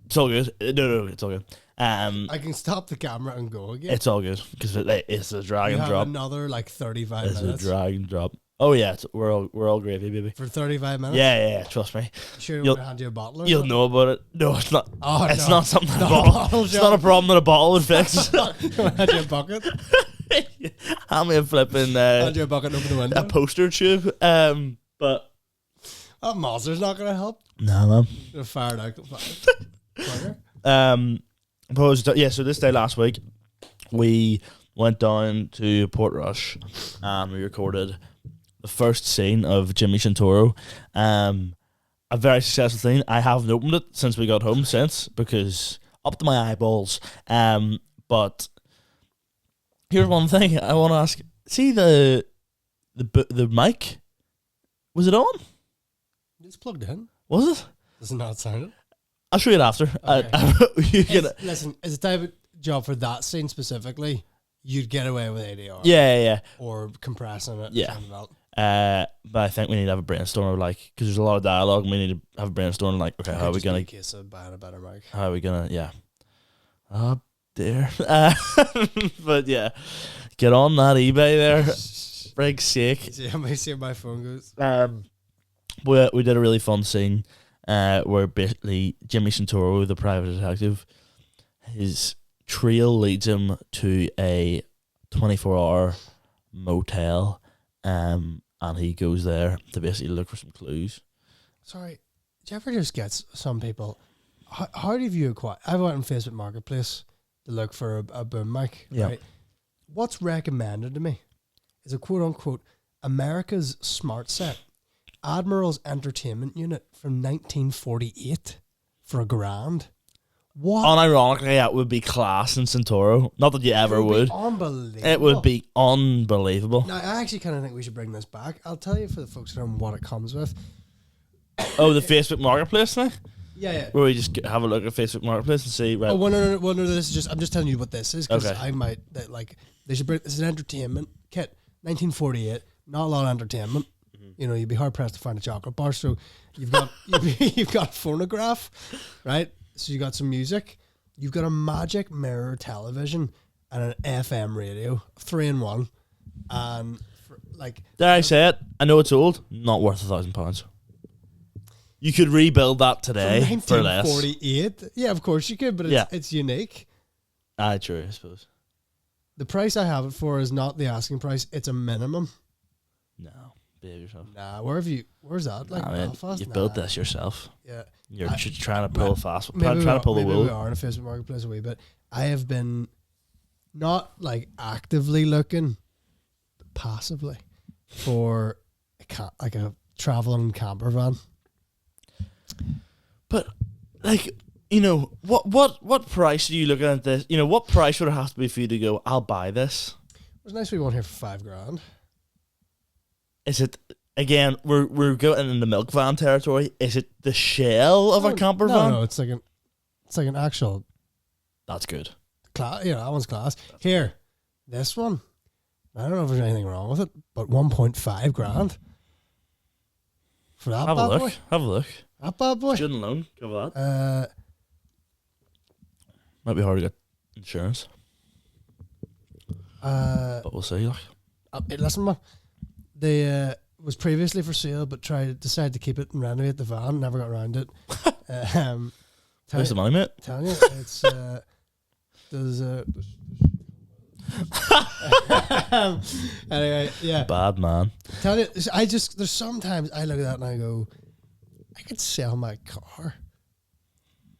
Speaker 1: It's all good. No, it's all good.
Speaker 2: I can stop the camera and go again.
Speaker 1: It's all good because it's a drag and drop.
Speaker 2: Another like 35 minutes.
Speaker 1: It's a drag and drop. Oh yeah, we're all gravy, baby.
Speaker 2: For 35 minutes.
Speaker 1: Yeah. Trust me.
Speaker 2: Sure, you'll hand you a bottle.
Speaker 1: You'll know about it. No, it's not.
Speaker 2: Oh,
Speaker 1: it's not something that a bottle. It's not a problem that a bottle would fix.
Speaker 2: Hand you a bucket.
Speaker 1: Hand me a flipping.
Speaker 2: Hand you a bucket over the window.
Speaker 1: A poster tube. But
Speaker 2: that monster's not going to help.
Speaker 1: No, man.
Speaker 2: You're fired out.
Speaker 1: So this day last week, we went down to Portrush and we recorded the first scene of Jimmy Santoro. A very successful scene. I haven't opened it since we got home because up to my eyeballs. But here's one thing I want to ask. See the mic? Was it on?
Speaker 2: It's plugged in.
Speaker 1: Was it?
Speaker 2: Does it not sound it?
Speaker 1: I'll show you it after.
Speaker 2: Okay. Listen, as a type of job for that scene specifically, you'd get away with ADR.
Speaker 1: Yeah.
Speaker 2: Or compressing it.
Speaker 1: Yeah. But I think we need to have a brainstorm of because there's a lot of dialogue and we need to have a brainstorm okay, how are we going to...
Speaker 2: case of buying a better mic.
Speaker 1: How are we going to... Yeah. Oh, dear. But yeah, get on that eBay there. For God's sake.
Speaker 2: See how my phone goes.
Speaker 1: We did a really fun scene. where basically Jimmy Santoro, the private detective, his trail leads him to a 24-hour motel, and he goes there to basically look for some clues.
Speaker 2: Sorry, do you ever just get some people? How do you acquire? I went on Facebook Marketplace to look for a boom mic.
Speaker 1: Yeah.
Speaker 2: Right? What's recommended to me is a quote unquote America's Smart Set Admiral's Entertainment Unit from 1948 for $1,000. What?
Speaker 1: Unironically, that would be class in Santoro. Not that you ever would.
Speaker 2: Unbelievable.
Speaker 1: It would be unbelievable.
Speaker 2: Now, I actually kind of think we should bring this back. I'll tell you for the folks at home what it comes with.
Speaker 1: Oh, the Facebook Marketplace thing?
Speaker 2: Yeah.
Speaker 1: Where we just have a look at Facebook Marketplace and see, right?
Speaker 2: Oh, well, no, this is just, I'm just telling you what this is, because
Speaker 1: Okay.
Speaker 2: I might, they should bring, this is an entertainment kit, 1948, not a lot of entertainment. You know, you'd be hard pressed to find a chocolate bar. So you've got, you've got phonograph, right? So you got some music, you've got a magic mirror television and an FM radio, 3-in-1. And
Speaker 1: Dare I say it? I know it's old, not worth £1,000. You could rebuild that today for less.
Speaker 2: 1948. Yeah, of course you could, but it's unique.
Speaker 1: True, I suppose.
Speaker 2: The price I have it for is not the asking price; it's a minimum.
Speaker 1: No, behave yourself.
Speaker 2: Nah, where's that? Like Belfast?
Speaker 1: You built this yourself.
Speaker 2: Yeah,
Speaker 1: You're trying to pull fast.
Speaker 2: Maybe
Speaker 1: Trying to pull the
Speaker 2: maybe
Speaker 1: wool.
Speaker 2: we are in a Facebook Marketplace a wee bit. I have been not like actively looking, but passively for a traveling camper van.
Speaker 1: But what price are you looking at this? What price would it have to be for you to go, I'll buy this?
Speaker 2: There's a nice wee one here for $5,000.
Speaker 1: Is it again? We're going in the milk van territory. Is it the shell of a camper van?
Speaker 2: No, it's like an actual.
Speaker 1: That's good.
Speaker 2: That one's class. Here, this one. I don't know if there's anything wrong with it, but $1,500 for that.
Speaker 1: Have a look. Have a look.
Speaker 2: That bad boy.
Speaker 1: Student loan, cover that. Might be hard to get insurance. But we'll see.
Speaker 2: Listen, man. They was previously for sale, but decided to keep it and renovate the van. Never got around it.
Speaker 1: Where's the money, mate?
Speaker 2: Telling you, it's there's anyway, yeah.
Speaker 1: Bad man.
Speaker 2: Tell you, there's sometimes I look at that and I go, I could sell my car,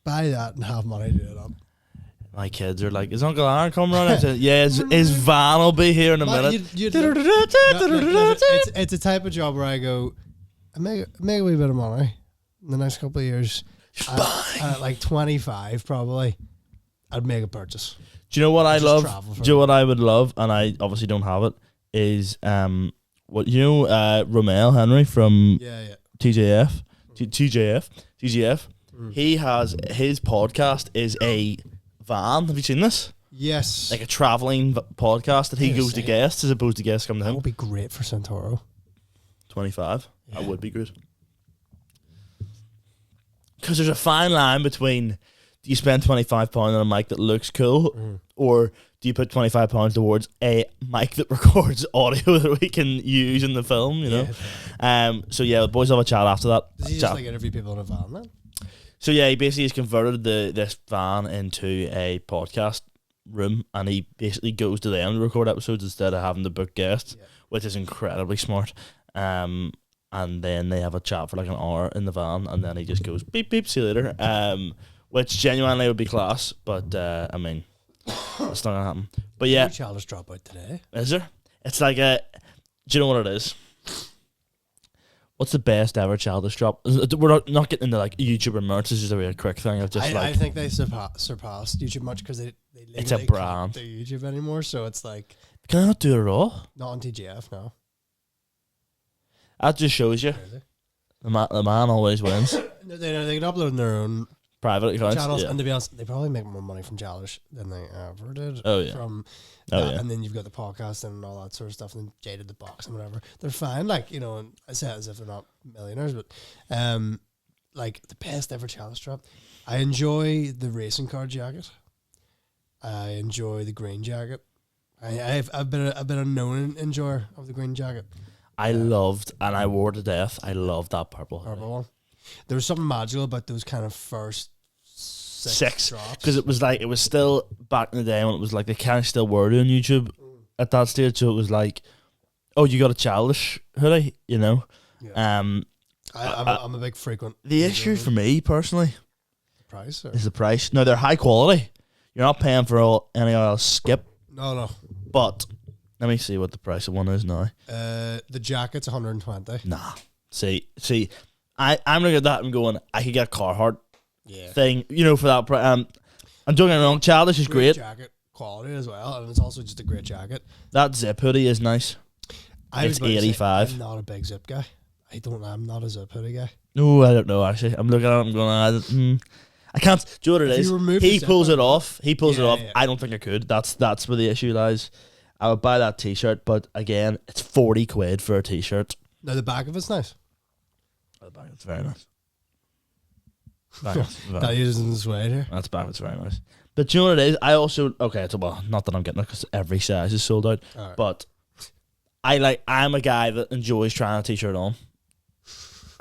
Speaker 2: buy that, and have money to do it up.
Speaker 1: My kids are like, is Uncle Aaron coming around? I said, yeah, his van will be here in a minute.
Speaker 2: It's a type of job where I go, I make a wee bit of money in the next couple of years. At like 25, probably, I'd make a purchase.
Speaker 1: Do you know what I love? Do you know what I would love? And I obviously don't have it. Is Romel Henry from TJF. He has his podcast is a van. Have you seen this?
Speaker 2: Yes.
Speaker 1: Like a traveling podcast that he goes to guests as opposed to guests come to him.
Speaker 2: That would be great for Santoro.
Speaker 1: 25. That would be good. Because there's a fine line between, do you spend £25 on a mic that looks cool, or do you put £25 towards a mic that records audio that we can use in the film, So the boys have a chat after that.
Speaker 2: Does he just interview people in a van then?
Speaker 1: So he basically has converted this van into a podcast room, and he basically goes to them to record episodes instead of having to book guests, which is incredibly smart. And then they have a chat for like an hour in the van, and then he just goes beep beep, see you later. Which genuinely would be class, but I mean, it's not gonna happen. But yeah,
Speaker 2: challenge drop out today.
Speaker 1: Is there? It's like do you know what it is? What's the best ever childish drop? We're not getting into like YouTuber merch. This is just a really quick thing of just
Speaker 2: I think they surpassed YouTube much because they
Speaker 1: it's a brand.
Speaker 2: Can't do YouTube anymore, so it's like,
Speaker 1: can I not do it at all?
Speaker 2: Not on TGF, no.
Speaker 1: That just shows you the man always wins.
Speaker 2: They can upload their own
Speaker 1: private accounts,
Speaker 2: channels, and to be honest, they probably make more money from Chalish than they ever did.
Speaker 1: Oh yeah.
Speaker 2: And then you've got the podcast and all that sort of stuff, and Jaded the Box and whatever. They're fine, and I say it as if they're not millionaires, but like the best ever Chalice drop. I enjoy the racing car jacket. I enjoy the green jacket. I've been a known enjoyer of the green jacket.
Speaker 1: I loved, and I wore to death. I loved that purple
Speaker 2: one. There was something magical about those kind of first six drops.
Speaker 1: Because it was still back in the day when it was like they kind of still were doing YouTube at that stage. So it was like, oh, you got a childish hoodie, you know.
Speaker 2: Yeah. I'm a big frequent.
Speaker 1: The issue for me personally
Speaker 2: price
Speaker 1: is the price. No, they're high quality. You're not paying for any else skip.
Speaker 2: No.
Speaker 1: But let me see what the price of one is now.
Speaker 2: The jacket's 120.
Speaker 1: Nah. See, I'm looking at that and going, I could get a Carhartt thing, you know, for that price. I'm don't get me wrong, childish is great.
Speaker 2: Jacket quality as well, and it's also just a great jacket.
Speaker 1: That zip hoodie is nice. It's 85.
Speaker 2: I'm not a big zip guy. I'm not a zip hoodie guy.
Speaker 1: No, I don't know actually. I'm looking at it, I'm going, I can't. Do you know what it is? He pulls it off. He pulls it off. Yeah. I don't think I could. That's where the issue lies. I would buy that t-shirt, but again, it's 40 quid for a t-shirt.
Speaker 2: Now the back of it's nice.
Speaker 1: The back of it's very nice.
Speaker 2: That uses the suede here.
Speaker 1: That's back. It's very nice. But do you know what it is? I also not that I'm getting it because every size is sold out. Right. But I'm a guy that enjoys trying a t-shirt on.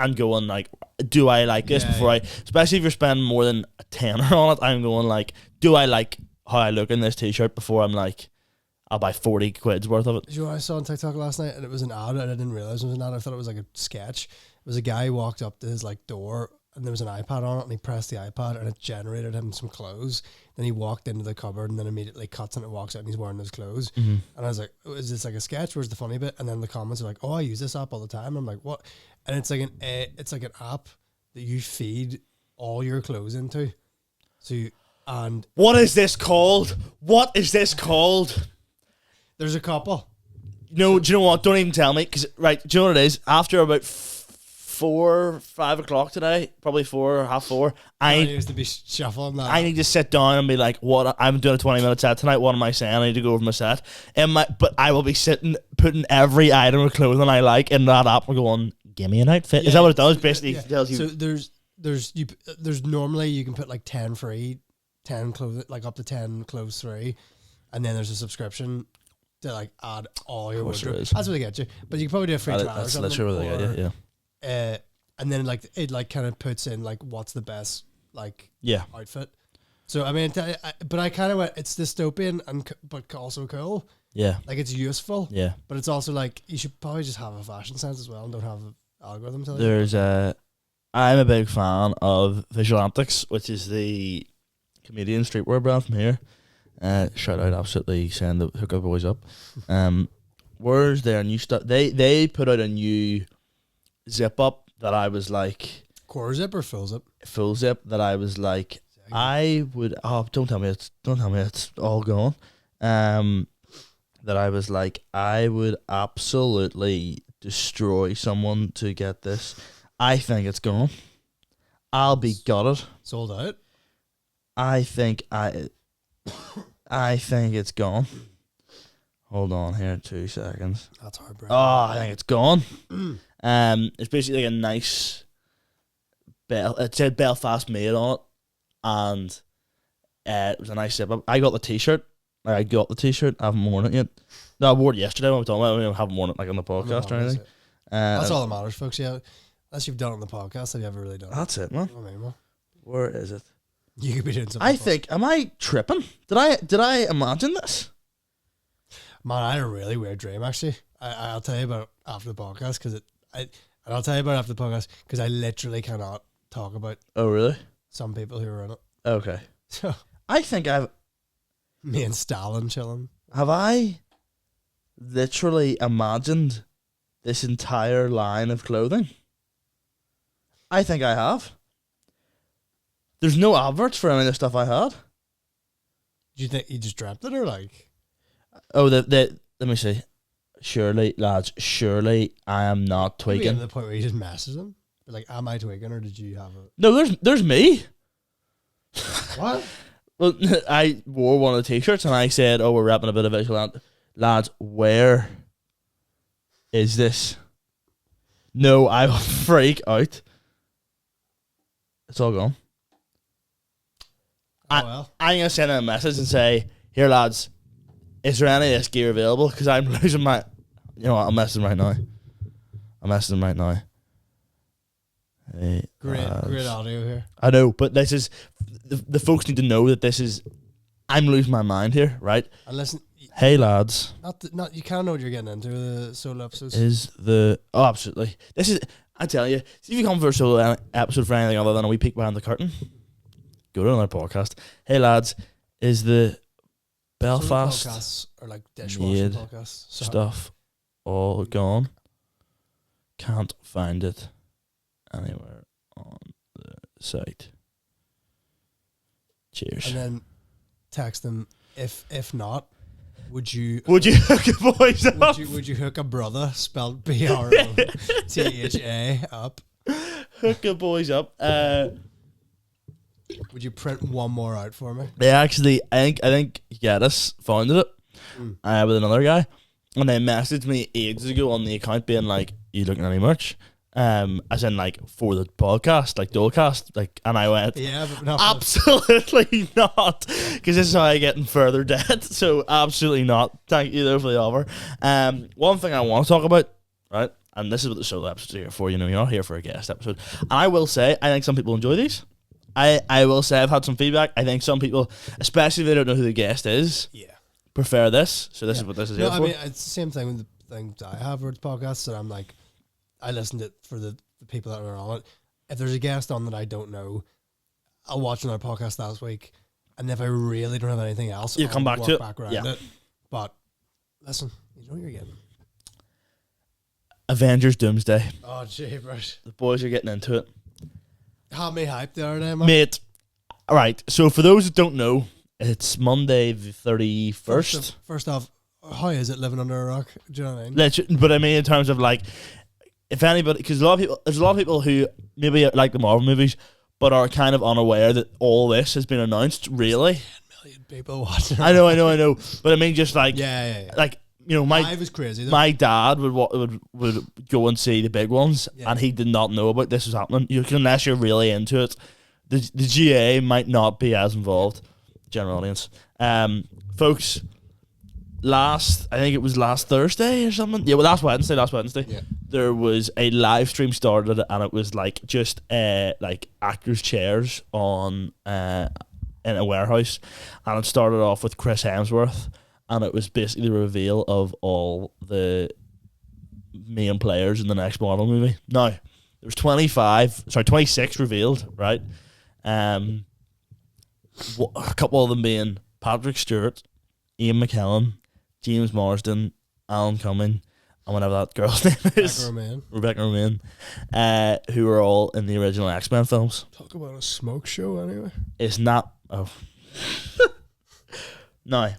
Speaker 1: I'm going like, do I like this before I, especially if you're spending more than a tenner on it, I'm going like, do I like how I look in this t-shirt before I'm like, I'll buy 40 quid's worth of it.
Speaker 2: You know what I saw on TikTok last night, and it was an ad, and I didn't realize it was an ad. I thought it was like a sketch. It was a guy who walked up to his like door, and there was an iPad on it, and he pressed the iPad, and it generated him some clothes. Then he walked into the cupboard, and then immediately cuts and it walks out, and he's wearing those clothes. Mm-hmm. And I was like, oh, is this like a sketch? Where's the funny bit? And then the comments are like, oh, I use this app all the time. And I'm like, what? And it's like an app that you feed all your clothes into. And
Speaker 1: what is this called? What is this called?
Speaker 2: There's a couple.
Speaker 1: No, do you know what? Don't even tell me. Because, right, do you know what it is? After about 4, 5 o'clock today, probably 4, half 4, I
Speaker 2: need to be shuffling that.
Speaker 1: I need to sit down and be like, what? I'm doing a 20-minute set tonight. What am I saying? I need to go over my set. But I will be putting every item of clothing I like in that app and going, give me an outfit. Is that what it does? Basically, it tells you.
Speaker 2: So there's normally you can put like 10 free, 10 clothes, like up to 10 clothes free, and then there's a subscription to like add all your wardrobe. That's what they get you. But you can probably do a free trial or something. That's what they get you, yeah. And then like it like kind of puts in like what's the best like outfit. So I mean, but I kind of went, it's dystopian but also cool.
Speaker 1: Yeah,
Speaker 2: like it's useful.
Speaker 1: Yeah,
Speaker 2: but it's also like you should probably just have a fashion sense as well and don't have an algorithm.
Speaker 1: I'm a big fan of Visual Antics, which is the comedian streetwear brand from here. Shout out, absolutely saying the hook our boys up. Where's their new stuff? They put out a new zip up that I was like,
Speaker 2: quarter zip or full zip?
Speaker 1: Full zip that I was like, I would. Oh, don't tell me it's all gone. That I was like, I would absolutely destroy someone to get this. I think it's gone. I'll be gutted.
Speaker 2: Sold out.
Speaker 1: I think it's gone. Hold on here, 2 seconds.
Speaker 2: That's hard, bro.
Speaker 1: Oh, I think it's gone. It's basically like a nice it said Belfast made on it, and it was a nice zip up. I got the t-shirt. I haven't worn it yet. No, I wore it yesterday when we were talking about it. I haven't worn it like on the podcast or anything.
Speaker 2: That's all that matters, folks. Yeah, unless you've done it on the podcast, have you ever really done it?
Speaker 1: That's it, man. Where is it?
Speaker 2: You could be doing something.
Speaker 1: Am I tripping? Did I imagine this?
Speaker 2: Man, I had a really weird dream actually. I'll tell you about it after the podcast because I literally cannot talk about.
Speaker 1: Oh really?
Speaker 2: Some people who are in it.
Speaker 1: Okay.
Speaker 2: So
Speaker 1: I think
Speaker 2: me and Stalin chilling.
Speaker 1: Have I literally imagined this entire line of clothing? I think I have. There's no adverts for any of the stuff I had.
Speaker 2: Do you think you just dreamt it or like?
Speaker 1: Oh, let me see. Surely, lads, I am not tweaking.
Speaker 2: Getting to the point where you just messes them. Like, am I tweaking or did you have it?
Speaker 1: No, there's me.
Speaker 2: What?
Speaker 1: Well, I wore one of the t-shirts and I said, "Oh, we're wrapping a bit of visual ant." Lads, where is this? No, I will freak out. It's all gone. I'm gonna send them a message and say, "Here, lads, is there any of this gear available? Because I'm losing my." You know what? I'm messaging right now. Hey,
Speaker 2: great. great audio here.
Speaker 1: I know, but this is the folks need to know that this is. I'm losing my mind here, right?
Speaker 2: And listen,
Speaker 1: hey lads,
Speaker 2: not you can't know what you're getting into the solo episodes.
Speaker 1: Absolutely. This is. I tell you, see if you come for a solo episode for anything other than a wee peek behind the curtain, go to another podcast. Hey lads, is the Belfast
Speaker 2: solo podcasts are like dishwashing podcasts
Speaker 1: stuff all gone? Can't find it anywhere on the site. Cheers.
Speaker 2: And then text them if not. Would you
Speaker 1: hook a boys up?
Speaker 2: Would you hook a brother spelled BROTHA up?
Speaker 1: Hook a boys up.
Speaker 2: Would you print one more out for me?
Speaker 1: They actually, I think Geddes founded it with another guy, and they messaged me ages ago on the account being like, "You looking at any merch?" As in like for the podcast, like Dolecast, like, and I went,
Speaker 2: yeah, but not
Speaker 1: absolutely not, because this is how I get in further debt. So absolutely not. Thank you though for the offer. One thing I want to talk about, right, and this is what the solo episodes are here for. You know, you're not here for a guest episode. And I will say, I think some people enjoy these. I will say I've had some feedback. I think some people, especially if they don't know who the guest is, prefer this. So this is what this is here for.
Speaker 2: I mean, it's the same thing with the things I have with podcasts that I'm like, I listen to it for the people that are on it. If there's a guest on that I don't know, I'll watch another podcast last week, and if I really don't have anything else,
Speaker 1: I'll come back to it.
Speaker 2: It. But listen, you know what you're getting.
Speaker 1: Avengers Doomsday.
Speaker 2: Oh, jeepers.
Speaker 1: The boys are getting into it.
Speaker 2: Had me hyped the other day, man.
Speaker 1: Mate. All right. So for those that don't know, it's Monday the 31st.
Speaker 2: First off, how is it living under a rock? Do you know what I mean?
Speaker 1: But I mean in terms of like, if anybody, because there's a lot of people who maybe like the Marvel movies, but are kind of unaware that all this has been announced. Really,
Speaker 2: 10 million people watching.
Speaker 1: I know. But I mean, just like,
Speaker 2: yeah.
Speaker 1: Like, you know, my
Speaker 2: Live is crazy. Though.
Speaker 1: My dad would go and see the big ones, and he did not know about this was happening. Unless you're really into it, the GA might not be as involved. General audience, folks. I think it was last Thursday or something. Yeah, well, last Wednesday.
Speaker 2: Yeah.
Speaker 1: There was a live stream started, and it was like just like actors' chairs on in a warehouse, and it started off with Chris Hemsworth, and it was basically the reveal of all the main players in the next Marvel movie. Now, there was 26 revealed, right? A couple of them being Patrick Stewart, Ian McKellen, James Marsden, Alan Cumming, and whatever that girl's name is, Rebecca Romaine, who are all in the original X-Men films.
Speaker 2: Talk about a smoke show, anyway.
Speaker 1: It's not. Oh. No.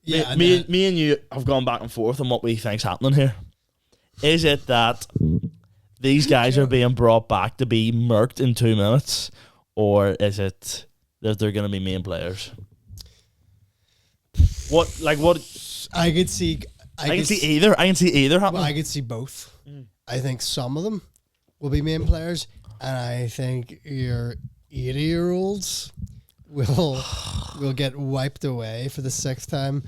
Speaker 2: Yeah,
Speaker 1: me and you have gone back and forth on what we think's happening here. Is it that these guys are being brought back to be murked in 2 minutes, or is it that they're going to be main players? What?
Speaker 2: I could see.
Speaker 1: I can see either. I can see either happening.
Speaker 2: Well, I could see both. I think some of them will be main players, and I think your 80-year-olds will get wiped away for the 6th time,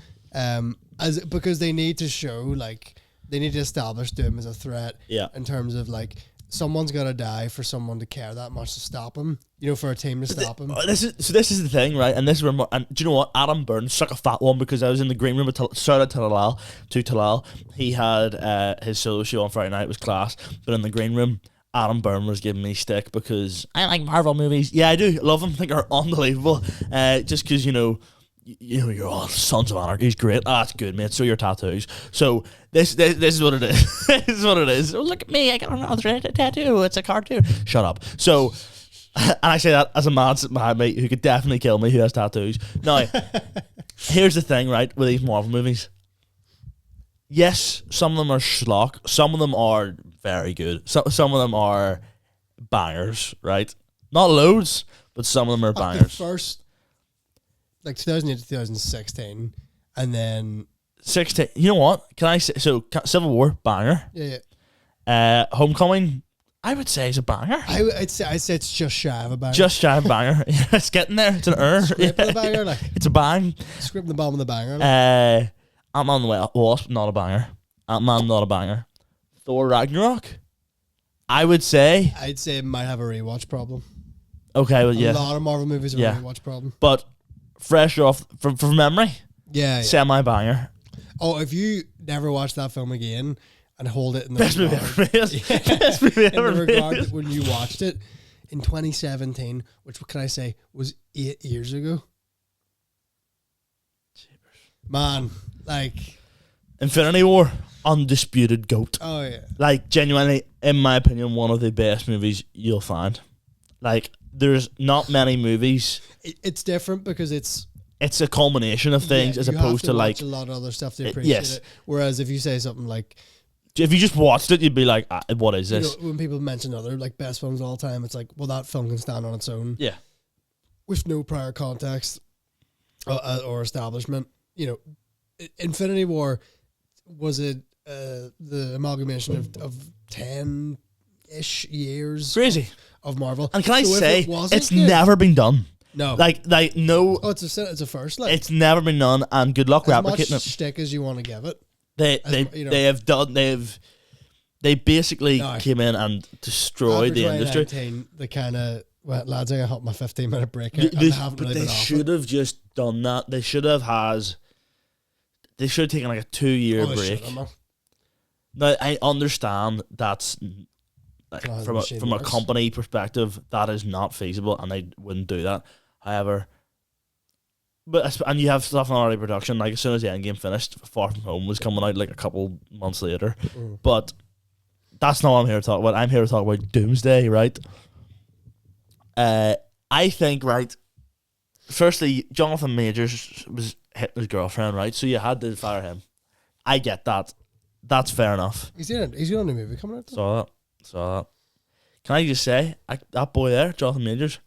Speaker 2: because they need to show, like, they need to establish Doom as a threat.
Speaker 1: Yeah.
Speaker 2: In terms of, like, someone's got to die for someone to care that much to stop him. You know, for a team to stop him.
Speaker 1: This is the thing, right? And this is where, and do you know what? Adam Burns suck a fat one, because I was in the green room with shout out to Talal. He had his solo show on Friday night. It was class, but in the green room, Adam Byrne was giving me stick because I like Marvel movies. Yeah, I do. Love them. I think they're unbelievable. Just because, you know, you're all Sons of Anarchy is great. That's good, mate. So your tattoos. So this is what it is. This is what it is. Oh, look at me. I got another tattoo. It's a cartoon. Shut up. So, and I say that as a man sitting behind me who could definitely kill me, who has tattoos. Now, here's the thing, right, with these Marvel movies. Yes, some of them are schlock. Some of them are very good. Some of them are bangers, right? Not loads, but some of them are bangers.
Speaker 2: The first, like 2008 to 2016, and then
Speaker 1: 16. You know what? Can I say so? Civil War banger.
Speaker 2: Yeah.
Speaker 1: Homecoming, I would say, is a banger.
Speaker 2: I'd say it's just shy of a banger.
Speaker 1: Just shy of a banger. Yeah, it's getting there. It's an
Speaker 2: Scraping the banger, like
Speaker 1: it's a bang.
Speaker 2: Scraping the bottom of the banger. Like.
Speaker 1: Ant-Man the Wasp, not a banger. Ant-Man, not a banger. Thor Ragnarok, I would say.
Speaker 2: I'd say it might have a rewatch problem.
Speaker 1: Okay, well, yeah.
Speaker 2: A lot of Marvel movies have a rewatch problem.
Speaker 1: But fresh off from memory, semi banger.
Speaker 2: Oh, if you never watch that film again and hold it in the
Speaker 1: best movie ever made. Best movie ever
Speaker 2: in the regard
Speaker 1: made.
Speaker 2: that when you watched it in 2017, which what can I say was 8 years ago. Man, like
Speaker 1: Infinity War, undisputed GOAT.
Speaker 2: Oh yeah.
Speaker 1: Like genuinely, in my opinion, one of the best movies you'll find. Like there's not many movies.
Speaker 2: It's different because it's
Speaker 1: a culmination of things as opposed to like
Speaker 2: a lot of other stuff to appreciate it. Whereas if you say something like,
Speaker 1: if you just watched it, you'd be like, what is this?
Speaker 2: When people mention other like best films of all time, it's like, well, that film can stand on its own.
Speaker 1: Yeah. With
Speaker 2: no prior context or establishment. Infinity War was the amalgamation of 10-ish years
Speaker 1: crazy
Speaker 2: of Marvel.
Speaker 1: And can I say, it's never been done.
Speaker 2: No.
Speaker 1: Like no.
Speaker 2: Oh, it's a first. Like,
Speaker 1: it's never been done, and good luck replicating it.
Speaker 2: As much shtick as you want to give it.
Speaker 1: They have done. They basically came in and destroyed the industry.
Speaker 2: The kind of lads, I got my 15-minute break.
Speaker 1: They should have just done that. They should have taken like a 2-year break. Now I understand that's like, from a company perspective that is not feasible, and they wouldn't do that. However, and you have stuff in already production. Like as soon as the Endgame finished, Far From Home was coming out like a couple months later. But that's not what I'm here to talk about. I'm here to talk about Doomsday, right? I think, right. Firstly, Jonathan Majors was hitting his girlfriend, right? So you had to fire him. I get that. That's fair enough.
Speaker 2: He's got a new movie coming out.
Speaker 1: Saw that. Can I just say, that boy there, Jonathan Majors,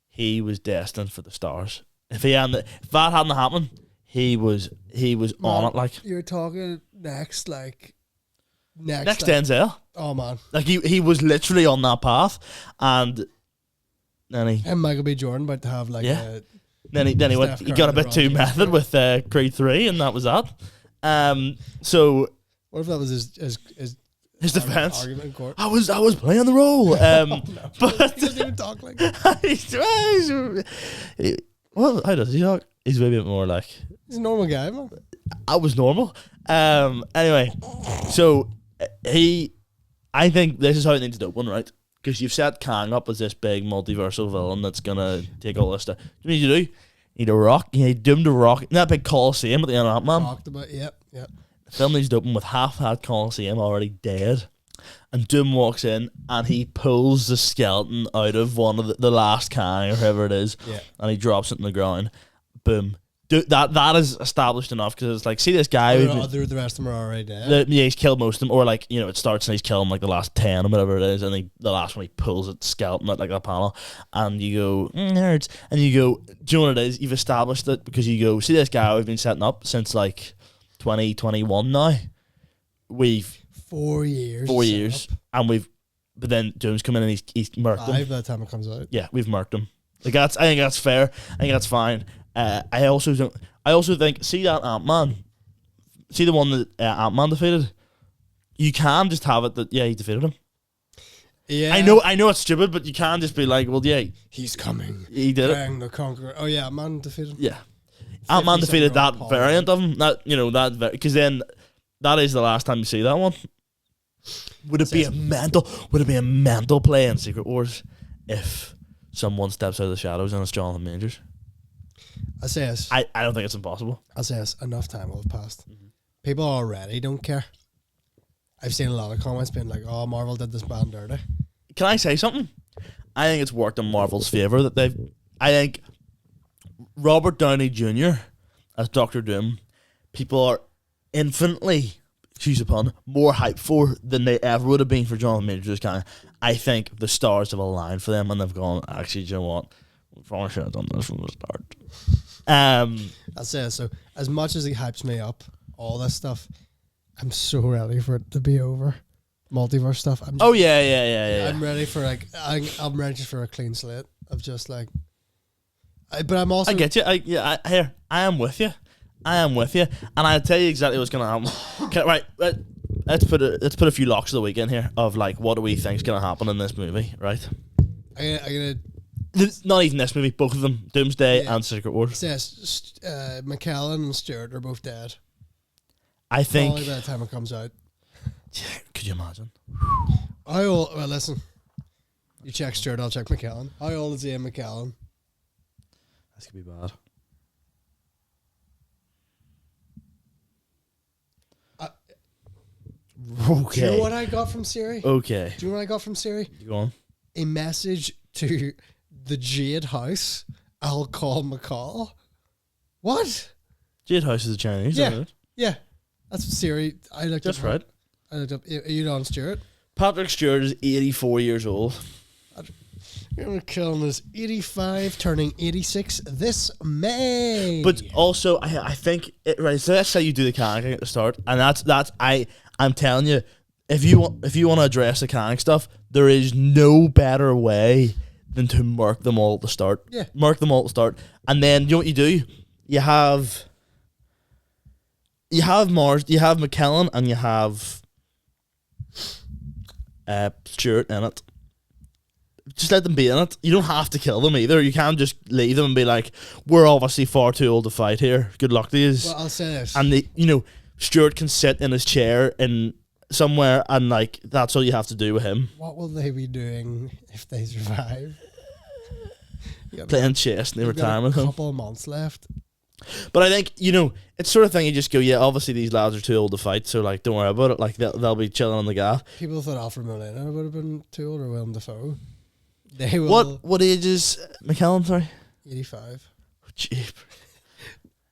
Speaker 1: he was destined for the stars. If that hadn't happened, he was on it. Like
Speaker 2: you're talking next
Speaker 1: Denzel.
Speaker 2: Oh man,
Speaker 1: like he was literally on that path, and then
Speaker 2: and Michael B. Jordan about to have like
Speaker 1: then he got a bit too method with Creed 3, and that was that. So
Speaker 2: what if that was his
Speaker 1: defense?
Speaker 2: Argument in court?
Speaker 1: I was playing the role. But
Speaker 2: he doesn't even talk like
Speaker 1: well, how does he talk? He's maybe a bit more like
Speaker 2: he's a normal guy, man.
Speaker 1: I was normal. Anyway, so I think this is how it needs to open, right? Because you've set Kang up as this big multiversal villain that's gonna take all this stuff. What do you need to do? You need to rock. You need Doom to rock. That big Coliseum at the end of Ant-Man.
Speaker 2: Talked about, yep.
Speaker 1: The film needs to open with half that Coliseum already dead. And Doom walks in and he pulls the skeleton out of one of the last Kang or whoever it is, and he drops it in the ground. Boom. That is established enough because it's like, see this guy.
Speaker 2: The rest of them are already dead.
Speaker 1: He's killed most of them, or like it starts and he's killing like the last 10 or whatever it is, and the last one he pulls it skeleton out like a panel, and you go nerds, and you go, do you know what it is? You've established it because you go, see this guy we've been setting up since like 2021 now. We've
Speaker 2: 4 years,
Speaker 1: and but then Doom's come in and he's murked him.
Speaker 2: By the time it comes out,
Speaker 1: we've murked him. Like I think that's fair. I think that's fine. I also think, see that Ant-Man, see the one that Ant-Man defeated. You can just have it that he defeated him. Yeah, I know it's stupid, but you can just be like, well,
Speaker 2: he's coming.
Speaker 1: He did
Speaker 2: it. The Conqueror. Oh yeah, Ant-Man defeated him.
Speaker 1: Yeah, Ant-Man defeated that variant of him. That because then that is the last time you see that one. Would it be a mental play in Secret Wars if someone steps out of the shadows and it's Jonathan Majors?
Speaker 2: I say this.
Speaker 1: I don't think it's impossible.
Speaker 2: I'll say this. Enough time will have passed. People already don't care. I've seen a lot of comments being like, "Oh, Marvel did this band dirty."
Speaker 1: Can I say something? I think it's worked in Marvel's favor that I think Robert Downey Jr. as Doctor Doom, people are infinitely, excuse the pun, more hyped for than they ever would have been for Jonathan Majors. I think the stars have aligned for them, and they've gone, actually, do you know what? We probably should have done this from the start.
Speaker 2: I'll say so. As much as he hypes me up, all this stuff, I'm so ready for it to be over. Multiverse stuff.
Speaker 1: Yeah.
Speaker 2: I'm ready for I'm ready just for a clean slate of just like. But I'm also.
Speaker 1: I get you. I am with you. And I'll tell you exactly what's going to happen. Okay, right. let's put a few locks of the week in here of like what do we think's gonna happen in this movie, right?
Speaker 2: I'm gonna
Speaker 1: Not even this movie, both of them, Doomsday and Secret Wars.
Speaker 2: says McKellen and Stewart are both dead.
Speaker 1: I think.
Speaker 2: Probably by the time it comes out.
Speaker 1: Could you imagine?
Speaker 2: Well, listen. You check Stewart, I'll check McKellen. How old is Ian McKellen?
Speaker 1: This could be bad. Okay.
Speaker 2: Do you know what I got from Siri?
Speaker 1: Okay.
Speaker 2: Do you know what I got from Siri?
Speaker 1: You go on.
Speaker 2: A message to the Jade House. I'll call McCall. What?
Speaker 1: Jade House is a Chinese,
Speaker 2: Yeah.
Speaker 1: isn't it?
Speaker 2: Yeah. That's what Siri. I looked
Speaker 1: That's
Speaker 2: up.
Speaker 1: right.
Speaker 2: I looked up. Are you on Stewart?
Speaker 1: Patrick Stewart is 84 years old.
Speaker 2: Ian McKellen is 85, turning 86 this May.
Speaker 1: But also, I think right. So that's how you do the canon at the start, and that's I'm telling you, if you want to address the canon stuff, there is no better way than to mark them all at the start.
Speaker 2: Yeah,
Speaker 1: mark them all at the start, and then you know what you do? You have McKellen, and you have Stewart in it. Just let them be in it. You don't have to kill them either. You can't just leave them and be like, we're obviously far too old to fight here. Good luck to you.
Speaker 2: Well, I'll say this.
Speaker 1: And Stuart can sit in his chair in somewhere, and like that's all you have to do with him.
Speaker 2: What will they be doing if they survive?
Speaker 1: Playing chess in the retirement
Speaker 2: a
Speaker 1: home.
Speaker 2: couple of months left.
Speaker 1: But I think it's sort of thing you just go, yeah, obviously these lads are too old to fight, so like don't worry about it. Like they'll be chilling on the gaff.
Speaker 2: People thought Alfred Molina would have been too old, or Willem Dafoe. They will.
Speaker 1: What age is McKellen? Sorry,
Speaker 2: 85.
Speaker 1: Oh, jeep.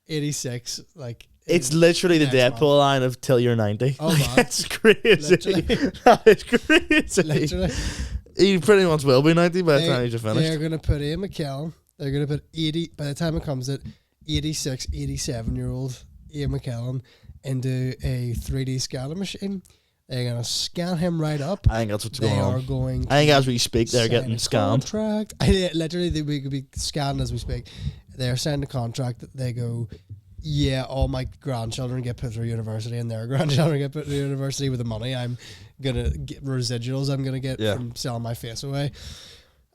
Speaker 2: 86. Like
Speaker 1: it's literally the
Speaker 2: next
Speaker 1: Deadpool line of till you're 90.
Speaker 2: Oh man,
Speaker 1: that's crazy.
Speaker 2: Literally.
Speaker 1: That is crazy.
Speaker 2: Literally.
Speaker 1: He pretty much will be 90 by the time he's finished.
Speaker 2: They're gonna put Ian McKellen. They're gonna put 80 by the time it comes at 86, 87-year-old Ian McKellen into a 3D scanner machine. They're gonna scan him right up.
Speaker 1: I think that's what's going
Speaker 2: They
Speaker 1: on.
Speaker 2: are going.
Speaker 1: I think as we speak, they're
Speaker 2: sign
Speaker 1: getting
Speaker 2: a
Speaker 1: scanned.
Speaker 2: Contract. Literally, we could be scanned as we speak. They're signing a contract that they go, yeah, all my grandchildren get put through university, and their grandchildren get put through university with the money I'm gonna get residuals. I'm gonna get from selling my face away.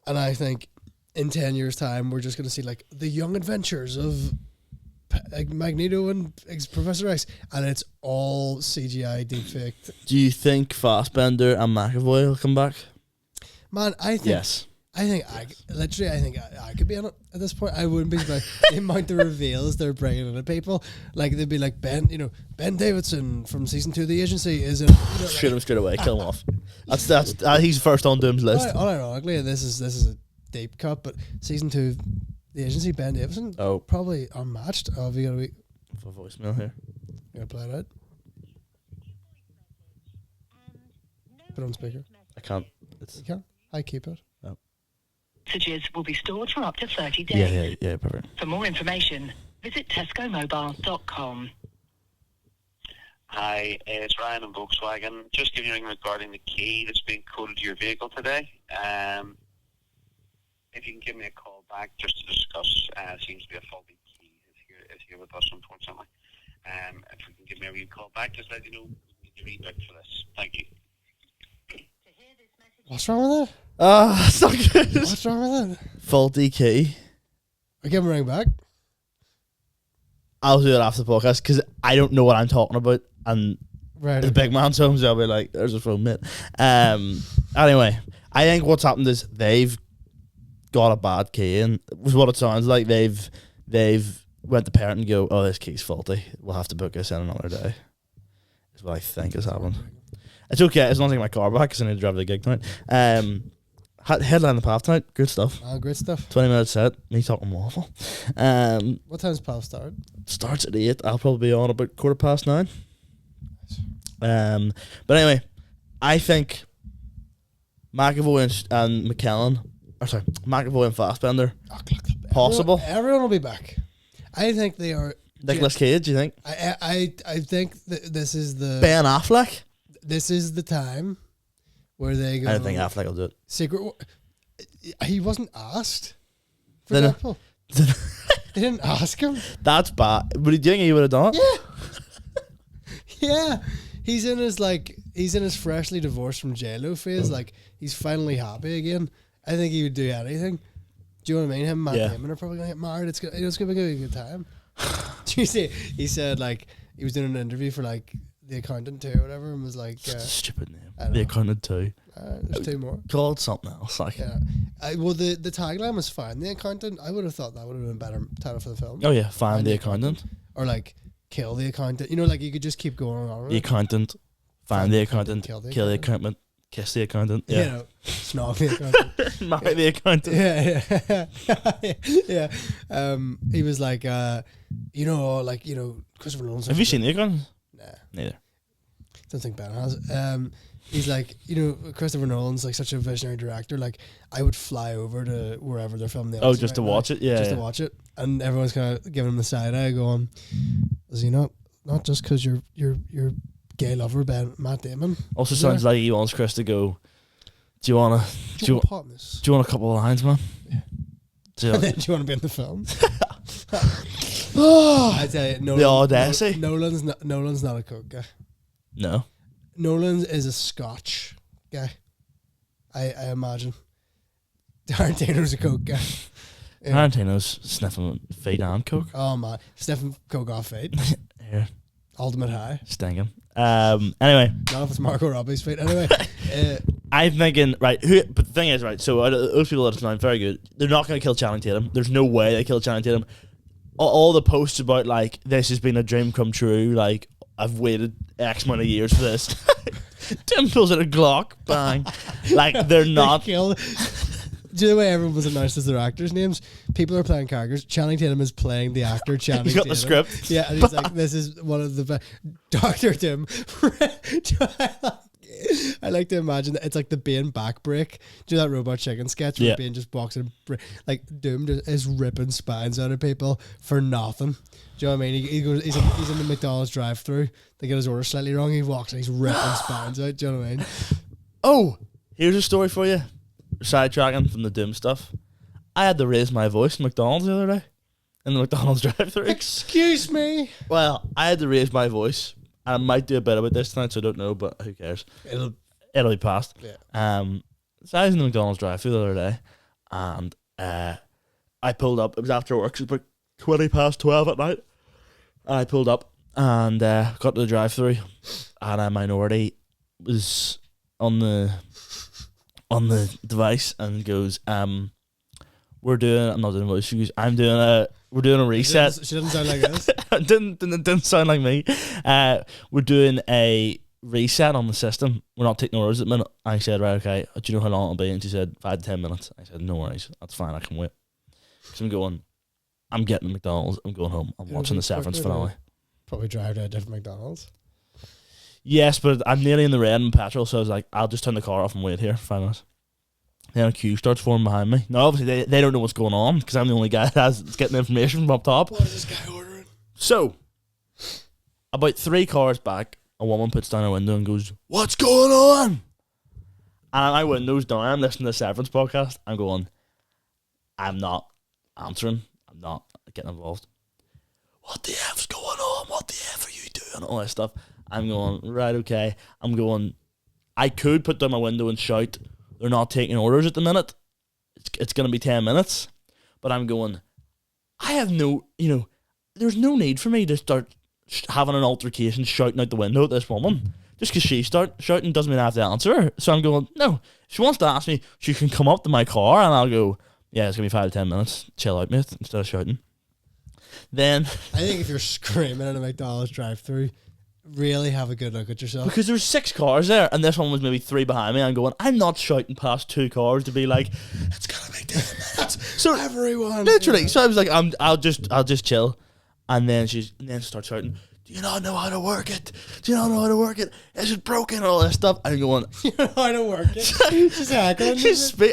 Speaker 2: And I think in 10 years' time, we're just gonna see like the young adventures of Magneto and Professor X, and it's all CGI deepfaked.
Speaker 1: Do you think Fassbender and McAvoy will come back?
Speaker 2: Man, I think
Speaker 1: Yes.
Speaker 2: I think I could be on it at this point. I wouldn't be like the amount of reveals they're bringing into people. Like they'd be like Ben Davidson from season 2 of The Agency is in.
Speaker 1: Shoot him straight away, kill him off. That's he's first on Doom's list.
Speaker 2: Unironically, this is a deep cut, but season 2, The Agency, Ben Davidson, probably unmatched. Have you got
Speaker 1: a voicemail here?
Speaker 2: You gotta play it out. Put it on speaker.
Speaker 1: I can't.
Speaker 2: You can. I keep it.
Speaker 3: Messages will be stored for up to 30 days.
Speaker 1: Yeah, perfect.
Speaker 3: For more information, visit tescomobile.com.
Speaker 4: Hi, it's Ryan in Volkswagen. Just giving you a ring regarding the key that's been coded to your vehicle today. If you can give me a call back just to discuss, seems to be a faulty key is here with us, unfortunately. If you can give me a wee call back, just let you know you need back for this. Thank you.
Speaker 2: What's wrong with it?
Speaker 1: It's not good.
Speaker 2: What's wrong with it?
Speaker 1: Faulty key.
Speaker 2: I give him a ring back.
Speaker 1: I'll do it after the podcast because I don't know what I'm talking about, and the big man's home, so I'll be like, "There's a phone, mate." Anyway, I think what's happened is they've got a bad key, and was what it sounds like. They've went to parent and go, "Oh, this key's faulty. We'll have to book us in another day." Is what I think has happened. It's okay. As long as I get my car back, because I need to drive to the gig tonight. Headline the path tonight. Good stuff.
Speaker 2: Great stuff.
Speaker 1: 20-minute set. Me talking waffle.
Speaker 2: What time's Path start?
Speaker 1: Starts at 8. I'll probably be on about 9:15. But anyway, I think McAvoy and McKellen, McAvoy and Fassbender, possible.
Speaker 2: Everyone will be back. I think they are.
Speaker 1: Nicolas Cage, you think?
Speaker 2: I think that this is the
Speaker 1: Ben Affleck.
Speaker 2: This is the time where they go.
Speaker 1: I don't think Affleck will do it.
Speaker 2: Secret. He wasn't asked. For
Speaker 1: Then,
Speaker 2: Deadpool. They didn't ask him.
Speaker 1: That's bad. But do you think he would have done it?
Speaker 2: Yeah. Yeah. he's in his freshly divorced from JLo phase. Like he's finally happy again. I think he would do anything. Do you know what I mean? Him and Matt Damon are probably gonna get married. It's gonna be a good time. Do you see? He said like he was doing an interview for like The Accountant 2 or whatever, and was like,
Speaker 1: Such a stupid name. The Accountant 2.
Speaker 2: There's 2 more.
Speaker 1: Call it something else. Like,
Speaker 2: yeah. Well, the tagline was fine. The Accountant. I would have thought that would have been a better title for the film.
Speaker 1: oh yeah, find the accountant.
Speaker 2: Or like kill the accountant. You know, like you could just keep going on.
Speaker 1: The accountant, find the accountant, kill the accountant, kiss the accountant. Yeah,
Speaker 2: you know, snog the accountant,
Speaker 1: marry the accountant.
Speaker 2: Yeah. He was like, you know, Christopher Nolan.
Speaker 1: Have you seen the accountant?
Speaker 2: Nah,
Speaker 1: neither.
Speaker 2: Don't think Ben has. He's like, you know, Christopher Nolan's like such a visionary director. Like, I would fly over to wherever they're filming the
Speaker 1: Oh, just to watch it? Yeah.
Speaker 2: Just to watch it. And everyone's kind of giving him the side eye going, is he not just because you're gay lover, Matt Damon?
Speaker 1: Also sounds like he wants Chris to go, do you want a couple of lines, man?
Speaker 2: Yeah.
Speaker 1: Do
Speaker 2: and then do you want to be in the film? I tell you,
Speaker 1: the audacity.
Speaker 2: Nolan's not a Coke guy.
Speaker 1: No.
Speaker 2: Nolan is a Scotch guy. I imagine. Tarantino's a Coke guy.
Speaker 1: Yeah. Tarantino's sniffing feet and Coke.
Speaker 2: Oh man, sniffing Coke off feet.
Speaker 1: Yeah.
Speaker 2: Ultimate high.
Speaker 1: Stinking. Anyway.
Speaker 2: Not if it's Margot Robbie's feet. Anyway.
Speaker 1: I'm thinking, right, but the thing is, right, so those people that are sound very good, they're not going to kill Channing Tatum. There's no way they kill Channing Tatum. All the posts about, like, this has been a dream come true, like, I've waited X amount of years for this. Tim pulls out a Glock, bang. Like, they're not.
Speaker 2: Do you know the way everyone was announced as their actors' names? People are playing characters. Channing Tatum is playing the actor Channing
Speaker 1: He's got
Speaker 2: Tatum.
Speaker 1: the script.
Speaker 2: Yeah, and he's like, this is one of the best. Dr. Doom. I like to imagine that it's like the Bane back break. Do you know that Robot Chicken sketch where Bane just walks in, like Doom is ripping spines out of people for nothing. Do you know what I mean? He goes, he's in the McDonald's drive-through. They get his order slightly wrong. He walks and he's ripping spines out. Do you know what I mean?
Speaker 1: Oh, here's a story for you. Sidetracking from the Doom stuff. I had to raise my voice in McDonald's the other day. In the McDonald's drive-through.
Speaker 2: Excuse me.
Speaker 1: Well, I had to raise my voice. I might do a bit about this tonight, so I don't know, but who cares? It'll be passed.
Speaker 2: Yeah.
Speaker 1: So I was in the McDonald's drive-thru the other day, and I pulled up. It was after work. It was about 12 at night. I pulled up and got to the drive-thru, and a minority was on the device and goes, we're doing. I'm not doing a voice. She goes, we're doing a reset.
Speaker 2: She didn't sound like us.
Speaker 1: It didn't sound like me. We're doing a reset on the system. We're not taking orders at the minute. I said, right, okay. Do you know how long it'll be? And she said 5 to 10 minutes. I said, no worries. That's fine. I can wait. Because I'm getting to McDonald's. I'm going home. I'm watching the Severance finale.
Speaker 2: Probably drive to a different McDonald's.
Speaker 1: Yes, but I'm nearly in the red and petrol, so I was like, I'll just turn the car off and wait here for 5 minutes. Then a queue starts forming behind me. Now, obviously, they don't know what's going on because I'm the only guy that's getting the information from up top.
Speaker 2: What is this guy ordering?
Speaker 1: So, about 3 cars back, a woman puts down her window and goes, what's going on? And my window's down. I'm listening to the Severance podcast. I'm going, I'm not answering. I'm not getting involved. What the F's going on? What the F are you doing? All that stuff. I'm going, right, okay. I'm going, I could put down my window and shout, they're not taking orders at the minute. It's going to be 10 minutes. But I'm going, I have there's no need for me to start having an altercation, shouting out the window at this woman. Just because she starts shouting doesn't mean I have to answer her. So I'm going, no. If she wants to ask me, she can come up to my car and I'll go, yeah, it's going to be 5 to 10 minutes. Chill out, mate, instead of shouting. Then
Speaker 2: I think if you're screaming at a McDonald's drive-thru, really have a good look at yourself.
Speaker 1: Because there's 6 cars there, and this one was maybe 3 behind me. I'm going, I'm not shouting past 2 cars to be like, it's gonna be 10 minutes. So
Speaker 2: everyone,
Speaker 1: literally. Yeah. So I was like, I'll just chill, and then she starts shouting, do you not know how to work it? Do you not know how to work it? Is it broken? All this stuff. I'm going,
Speaker 2: you know how to work it? She's heckling.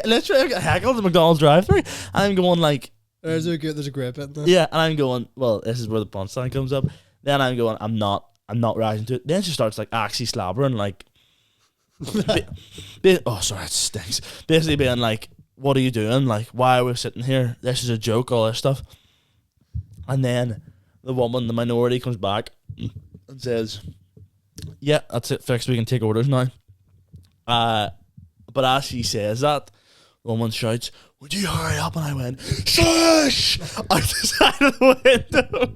Speaker 1: Literally heckled the McDonald's drive-thru. I'm going like,
Speaker 2: there's a great bit there.
Speaker 1: Yeah, and I'm going, well, this is where the punchline comes up. Then I'm going, I'm not rising to it. Then she starts like actually slabbering, like, oh sorry, it stinks. Basically being like, what are you doing? Like, why are we sitting here? This is a joke, all this stuff. And then the woman, the minority, comes back and says, yeah, that's it, fixed. We can take orders now. But as she says that, the woman shouts, "Would you hurry up?" And I went, "Shush!" out the side of the window.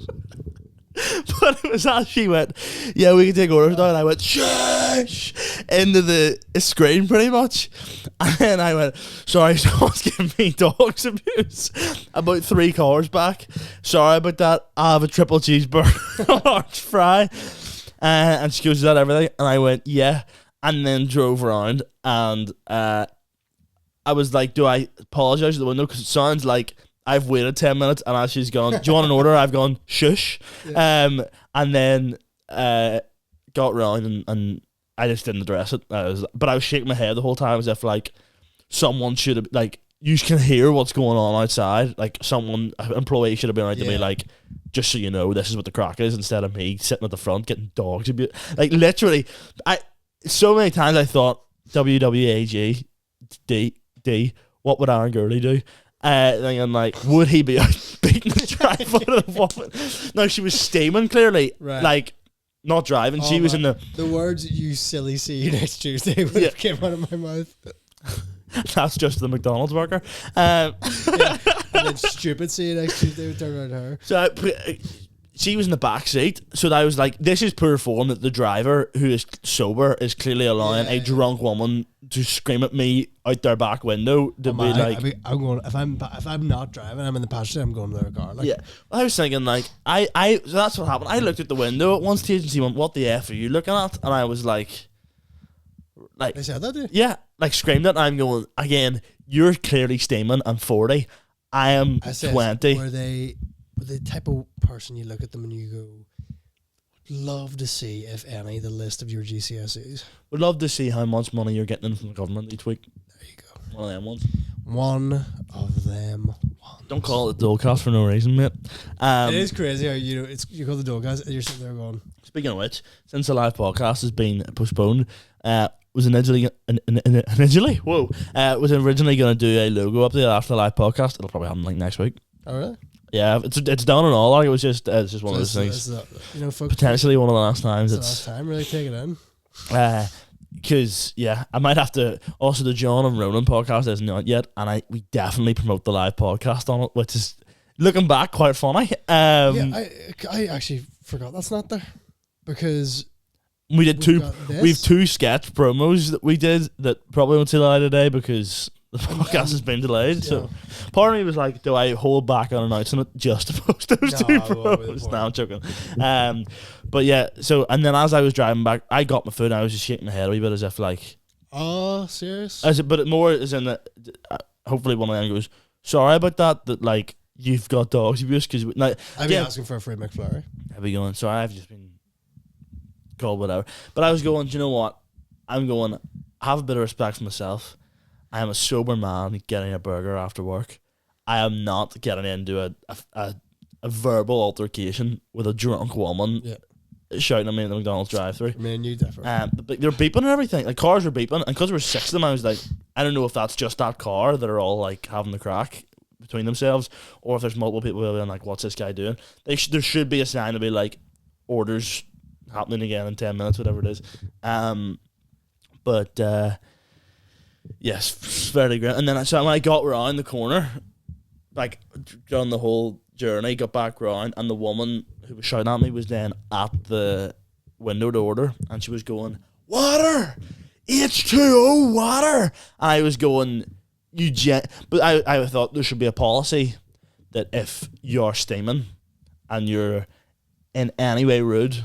Speaker 1: But it was as she went, "Yeah, we can take orders now," and I went, "Shush!" into the screen pretty much. And then I went, "Sorry, someone's giving me dog's abuse." About 3 cars back. "Sorry about that. I have a triple cheeseburger, large fry." And she goes, "Is that everything?" And I went, "Yeah." And then drove around, and I was like, "Do I apologise to the window?" Because it sounds like I've waited 10 minutes, and as she's gone, "Do you want an order?" I've gone, "Shush." Yeah. And then got round, and I just didn't address it. But I was shaking my head the whole time as if like someone should have, like, you can hear what's going on outside. Like an employee should have been out to be like, "Just so you know, this is what the crack is," instead of me sitting at the front getting dogs abused. Like literally, so many times I thought, WWAG D, what would Aaron Gurley do? And like, would he be out beating the drive out of the woman? No, she was steaming clearly, right. Like not driving. She was in the
Speaker 2: words "you silly see you next Tuesday" would have came out of my mouth.
Speaker 1: That's just the McDonald's worker.
Speaker 2: And then stupid "see you next Tuesday" would turn around to her.
Speaker 1: So she was in the back seat, so I was like, this is poor form that the driver, who is sober, is clearly allowing a drunk woman to scream at me out their back window to be like,
Speaker 2: I'm going, if I'm not driving, I'm in the passenger, I'm going to their car. Like.
Speaker 1: Yeah, I was thinking like, so that's what happened. I looked at the window at one stage and she went, "What the F are you looking at?" And I was like,
Speaker 2: I said that, dude.
Speaker 1: Yeah, like screamed it. And I'm going, again, you're clearly steaming. I'm 40. I am 20.
Speaker 2: Were they the type of person you look at them and you go, love to see, if any, the list of your GCSEs?
Speaker 1: Would love to see how much money you're getting from the government each week.
Speaker 2: There you go.
Speaker 1: One of them ones.
Speaker 2: One of them ones.
Speaker 1: Don't call it the Dolecast for no reason, mate.
Speaker 2: It is crazy how you call the Dolecast and you're sitting there going.
Speaker 1: Speaking of which, since the live podcast has been postponed, was originally going to do a logo update after the live podcast. It'll probably happen like next week.
Speaker 2: Oh really?
Speaker 1: Yeah, it's done and all. Like it was just one of those things.
Speaker 2: Folks,
Speaker 1: potentially one of the last times.
Speaker 2: It's the last time. Really take it in.
Speaker 1: Because I might have to. Also, the John and Ronan podcast isn't out yet, and we definitely promote the live podcast on it, which is looking back quite funny.
Speaker 2: I actually forgot that's not there because
Speaker 1: we did we've 2 sketch promos that we did that probably won't see the light today because the podcast has been delayed. Yeah. So part of me was like, do I hold back on announcing it just to post those 2 promos? Now I'm joking. But yeah, so and then as I was driving back, I got my food and I was just shaking my head a wee bit as if like,
Speaker 2: oh, serious?
Speaker 1: But it more is in that hopefully one of them goes, "Sorry about that like you've got dogs abuse," because
Speaker 2: I'd be asking for a free McFlurry.
Speaker 1: I'd be going, "Sorry, I've just been called whatever." But I was going, do you know what? I'm going, have a bit of respect for myself. I am a sober man getting a burger after work. I am not getting into a verbal altercation with a drunk woman shouting at me in the McDonald's drive-thru.
Speaker 2: I mean, you definitely.
Speaker 1: But they're beeping and everything. Like cars were beeping, and because there were 6 of them, I was like, I don't know if that's just that car that are all like having the crack between themselves, or if there's multiple people being like, "What's this guy doing?" There should be a sign to be like, "Orders happening again in 10 minutes," whatever it is. Yes, very great. And then so when I got around the corner, like on the whole journey, got back round, and the woman who was shouting at me was then at the window to order, and she was going, "Water, H2O water," and I was going, but I thought there should be a policy that if you're steaming and you're in any way rude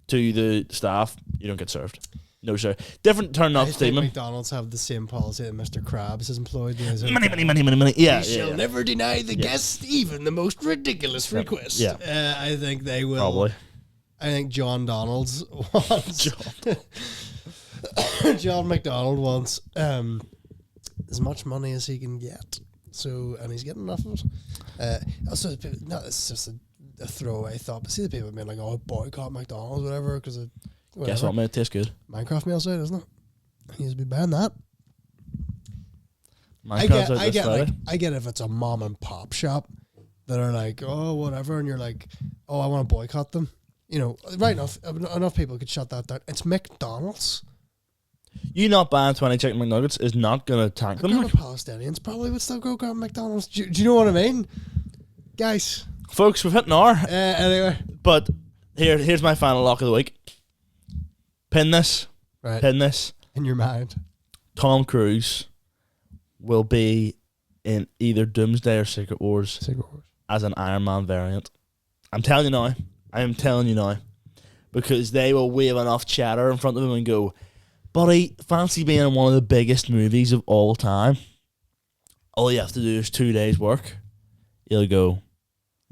Speaker 1: to the staff, you don't get served. No, sir. Different turn up steaming.
Speaker 2: McDonald's have the same policy that Mr. Krabs has employed.
Speaker 1: Money. Yeah,
Speaker 2: we shall never deny the guest even the most ridiculous request.
Speaker 1: Yeah.
Speaker 2: I think they will.
Speaker 1: Probably.
Speaker 2: I think John Donald's wants. John McDonald wants as much money as he can get. So, and he's getting enough of it. Also, it's just a throwaway thought. But see the people being like, "Oh, boycott McDonald's," whatever, because of. Whatever.
Speaker 1: Guess what, mate? It tastes good.
Speaker 2: Minecraft meal site, isn't it? He needs to be banned that. I get if it's a mom and pop shop that are like, "Oh, whatever," and you're like, "Oh, I want to boycott them." right enough people could shut that down. It's McDonald's.
Speaker 1: You not buying 20 chicken McNuggets is not going to tank them.
Speaker 2: The Palestinians probably would still go grab McDonald's. Do you know what I mean? Guys.
Speaker 1: Folks, we've hit an hour.
Speaker 2: Anyway.
Speaker 1: But here's my final lock of the week. Pin this.
Speaker 2: Right.
Speaker 1: Pin this.
Speaker 2: In your mind.
Speaker 1: Tom Cruise will be in either Doomsday or Secret Wars as an Iron Man variant. I'm telling you now. I am telling you now. Because they will wave enough chatter in front of him and go, buddy, fancy being in one of the biggest movies of all time. All you have to do is 2 days work. He'll go,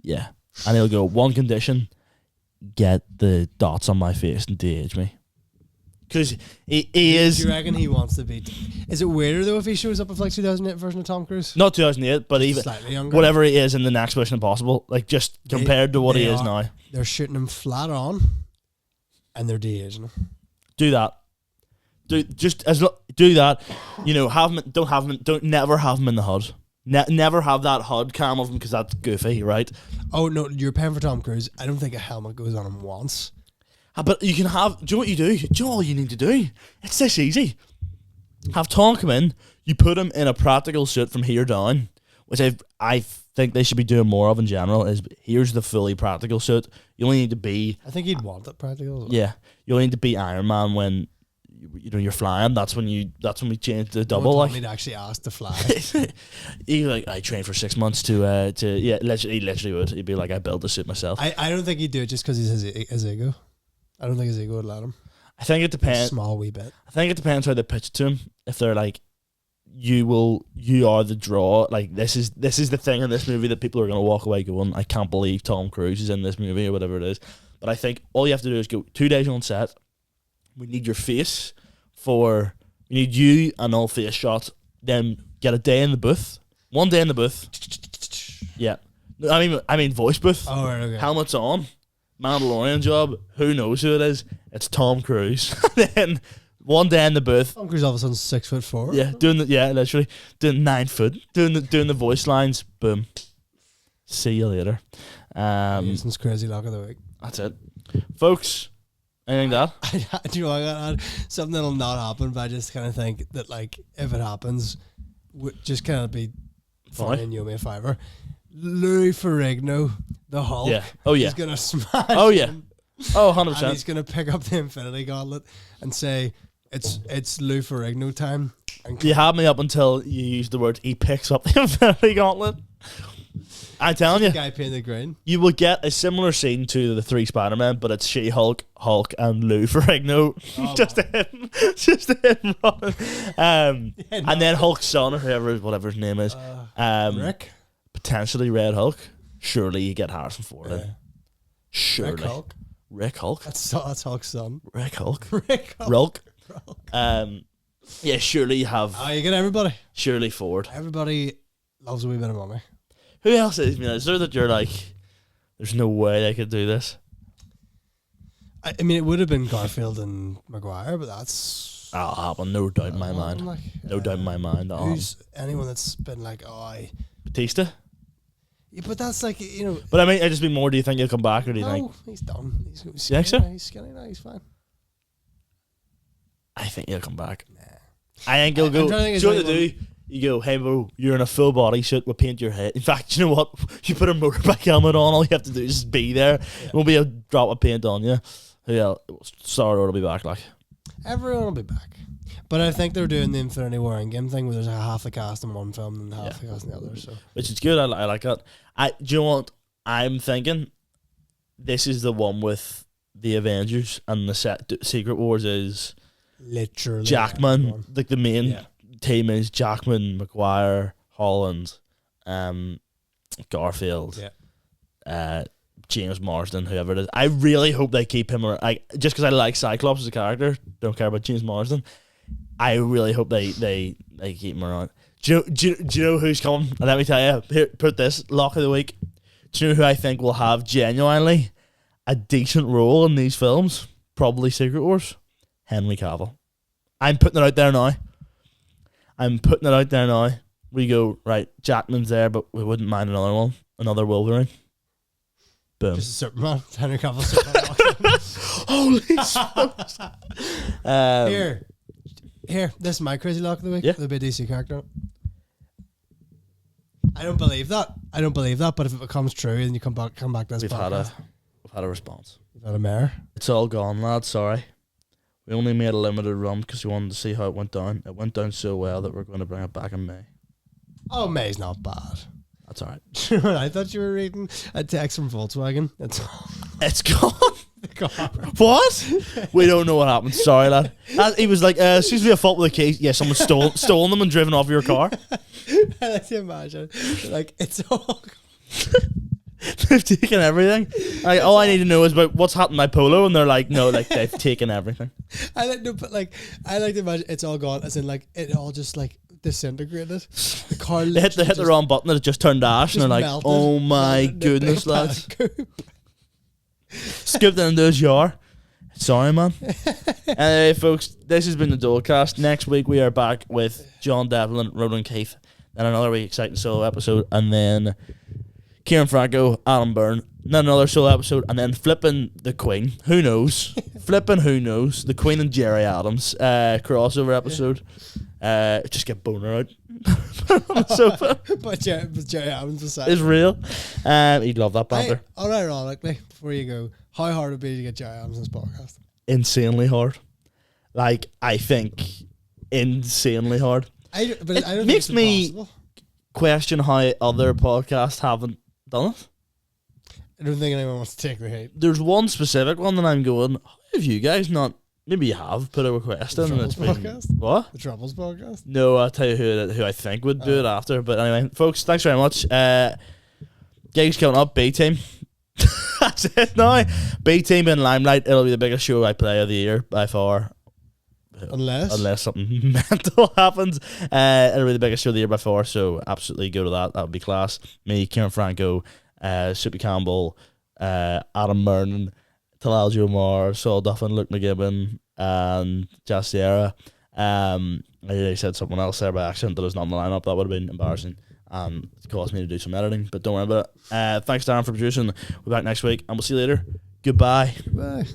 Speaker 1: yeah. And he'll go, one condition, get the dots on my face and de-age me. Because he is...
Speaker 2: Do you reckon he wants to be... Is it weirder, though, if he shows up with, 2008 version of Tom Cruise?
Speaker 1: Not 2008, but even...
Speaker 2: Slightly younger.
Speaker 1: Whatever he is in the next Mission Impossible, just compared to what he is now.
Speaker 2: They're shooting him flat on, and they're de-aging him.
Speaker 1: Do that. Do that. Have him. Don't have him. Don't never have him in the HUD. Never have that HUD cam of him because that's goofy, right?
Speaker 2: Oh no, you're paying for Tom Cruise. I don't think a helmet goes on him once.
Speaker 1: But you can have. Do you know what you do? Do you know all you need to do? It's this easy. Have Tom come in. You put him in a practical suit from here down, which I think they should be doing more of in general. Is here's the fully practical suit. You only need to be.
Speaker 2: I think he'd want it practical.
Speaker 1: Yeah, you only need to be Iron Man when. You're flying. That's when we change the double.
Speaker 2: He'd actually ask to fly.
Speaker 1: I trained for 6 months to he literally would. He'd be like, I built the suit myself.
Speaker 2: I don't think he'd do it just because he's his ego. I don't think his ego would let him.
Speaker 1: I think it depends.
Speaker 2: A small wee bit.
Speaker 1: I think it depends how they pitch it to him. If they're like, you are the draw. Like this is the thing in this movie that people are gonna walk away going, I can't believe Tom Cruise is in this movie or whatever it is. But I think all you have to do is go 2 days on set. We need your face we need you and all face shots. Then get a day in the booth. 1 day in the booth. Yeah. I mean voice booth.
Speaker 2: Oh, right, okay.
Speaker 1: Helmets on. Mandalorian job. Who knows who it is? It's Tom Cruise. Then 1 day in the booth.
Speaker 2: Tom Cruise all of a sudden 6'4".
Speaker 1: Yeah, literally doing 9 foot. Doing the voice lines. Boom. See you later.
Speaker 2: Jason's crazy lock of the week.
Speaker 1: That's it, folks. Anything that?
Speaker 2: Do you know what I got add? Something that'll not happen, but I just kind of think that if it happens, just kind of be funny and you owe me a fiver. Louis Ferrigno, the Hulk.
Speaker 1: Yeah. Oh yeah.
Speaker 2: He's gonna smash.
Speaker 1: Oh yeah.
Speaker 2: him,
Speaker 1: Oh, 100%.
Speaker 2: and he's gonna pick up the Infinity Gauntlet and say, "It's Lou Ferrigno time." And
Speaker 1: You had me up until you used the word he picks up the Infinity Gauntlet. I'm telling you,
Speaker 2: guy painted green.
Speaker 1: you will get a similar scene to the 3 Spider-Men, but it's She-Hulk, Hulk, and Lou Ferrigno. Just him running. And then Hulk's son, or whatever his name is.
Speaker 2: Rick.
Speaker 1: Potentially Red Hulk. Surely you get Harrison Ford in. Surely.
Speaker 2: Rick Hulk.
Speaker 1: Rick Hulk.
Speaker 2: That's Hulk's son.
Speaker 1: Rick Hulk.
Speaker 2: Rick Hulk.
Speaker 1: Rulk. Yeah, surely you have.
Speaker 2: Oh, you get everybody.
Speaker 1: Surely Ford.
Speaker 2: Everybody loves a wee bit of money.
Speaker 1: Who else is there that you're like, there's no way they could do this?
Speaker 2: I mean, it would have been Garfield and Maguire, but that's...
Speaker 1: That'll happen, no doubt in my mind. No doubt in my mind.
Speaker 2: Who's anyone that's been like,
Speaker 1: Batista?
Speaker 2: Yeah, but that's
Speaker 1: But I mean, I just mean more, do you think he'll come back, or do you think?
Speaker 2: No, he's done. He's
Speaker 1: You
Speaker 2: skinny
Speaker 1: think so?
Speaker 2: now. He's skinny now. He's fine.
Speaker 1: I think he'll come back. Nah. I think he'll go.
Speaker 2: I'm trying to think
Speaker 1: Do you know
Speaker 2: of
Speaker 1: what to do? You go, hey bro, you're in a full body suit, we'll paint your head. In fact, you know what? You put a motorbike helmet on, all you have to do is just be there. Yeah. Won't be a drop of paint on you. Yeah, Star Lord will be back,
Speaker 2: Everyone will be back. But I think they're doing the Infinity War Endgame thing where there's half the cast in one film and half the cast in the other. So,
Speaker 1: which is good. I like that. Do you know what I'm thinking? This is the one with the Avengers and the Secret Wars is
Speaker 2: literally
Speaker 1: Jackman. Like the main team is Jackman, Maguire, Holland, Garfield, James Marsden, whoever it is. I really hope they keep him around. Just because I like Cyclops as a character, don't care about James Marsden. I really hope they keep him around. Do you know who's coming? And let me tell you, here, put this lock of the week. Do you know who I think will have genuinely a decent role in these films? Probably Secret Wars. Henry Cavill. I'm putting it out there now. We go, right, Jackman's there, but we wouldn't mind another one. Another Wolverine. Boom.
Speaker 2: Just a Superman. Henry Cavill Superman.
Speaker 1: Holy smokes.
Speaker 2: Here. This is my crazy lock of the week.
Speaker 1: Yeah.
Speaker 2: The big DC character. I don't believe that. But if it becomes true and you come back to this
Speaker 1: We've
Speaker 2: podcast,
Speaker 1: had a response.
Speaker 2: you've had a mayor.
Speaker 1: It's all gone, lads. Sorry. We only made a limited run because we wanted to see how it went down. It went down so well that we're going to bring it back in May.
Speaker 2: Oh, May's not bad.
Speaker 1: That's all right.
Speaker 2: I thought you were reading a text from Volkswagen.
Speaker 1: It's gone. What? We don't know what happened. Sorry, lad. He was like, seems to be a fault with the keys. Yeah, someone stolen them and driven off your car.
Speaker 2: I like to imagine, like, it's all.
Speaker 1: They've taken everything. Like, all I need to know is about what's happened to my Polo, and they're like, no, like they've taken everything.
Speaker 2: I like to imagine it's all gone, as in like it all just like disintegrated. The car
Speaker 1: They hit the wrong button and it just turned to ash, and they're like,
Speaker 2: melted,
Speaker 1: oh my
Speaker 2: melted into a
Speaker 1: goodness,
Speaker 2: big
Speaker 1: lads.
Speaker 2: panic.
Speaker 1: Scooped it into a jar. Sorry, man. Anyway, folks, this has been the Dolecast. Next week we are back with John Devlin, Ronan Keith, then another really exciting solo episode, and then Kieran Franco, Adam Byrne, then another solo episode, and then flipping the Queen. Who knows? Who knows? The Queen and Jerry Adams crossover episode. Just get boner out on the sofa.
Speaker 2: But Jerry Adams beside.
Speaker 1: It's real. He'd love that banter.
Speaker 2: Unironically, before you go, how hard would it be to get Jerry Adams in this podcast?
Speaker 1: Insanely hard. Like, I think insanely hard.
Speaker 2: I don't think
Speaker 1: makes
Speaker 2: it's
Speaker 1: me
Speaker 2: impossible.
Speaker 1: question how other podcasts haven't done it.
Speaker 2: I don't think anyone wants to take the hate.
Speaker 1: There's one specific one that I'm going, how have you guys not, maybe you have put a request in and it's been,
Speaker 2: Podcast?
Speaker 1: what?
Speaker 2: The Troubles podcast?
Speaker 1: No, I'll tell you who I think would do it after. But anyway, folks, thanks very much. Gigs coming up, B-Team. That's it now. B-Team in Limelight. It'll be the biggest show I play of the year by far. Unless something mental happens. It'll be the biggest show of the year by far, so absolutely go to that. That would be class. Me, Kieran Franco, Soupy Campbell, Adam Byrne, Talal Jomar, Saul Duffin, Luke McGibbon, and Jazz Sierra. I said someone else there by accident that was not in the lineup. That would have been embarrassing. It caused me to do some editing, but don't worry about it. Thanks, Darren, for producing. We'll be back next week, and we'll see you later. Goodbye.
Speaker 2: Goodbye.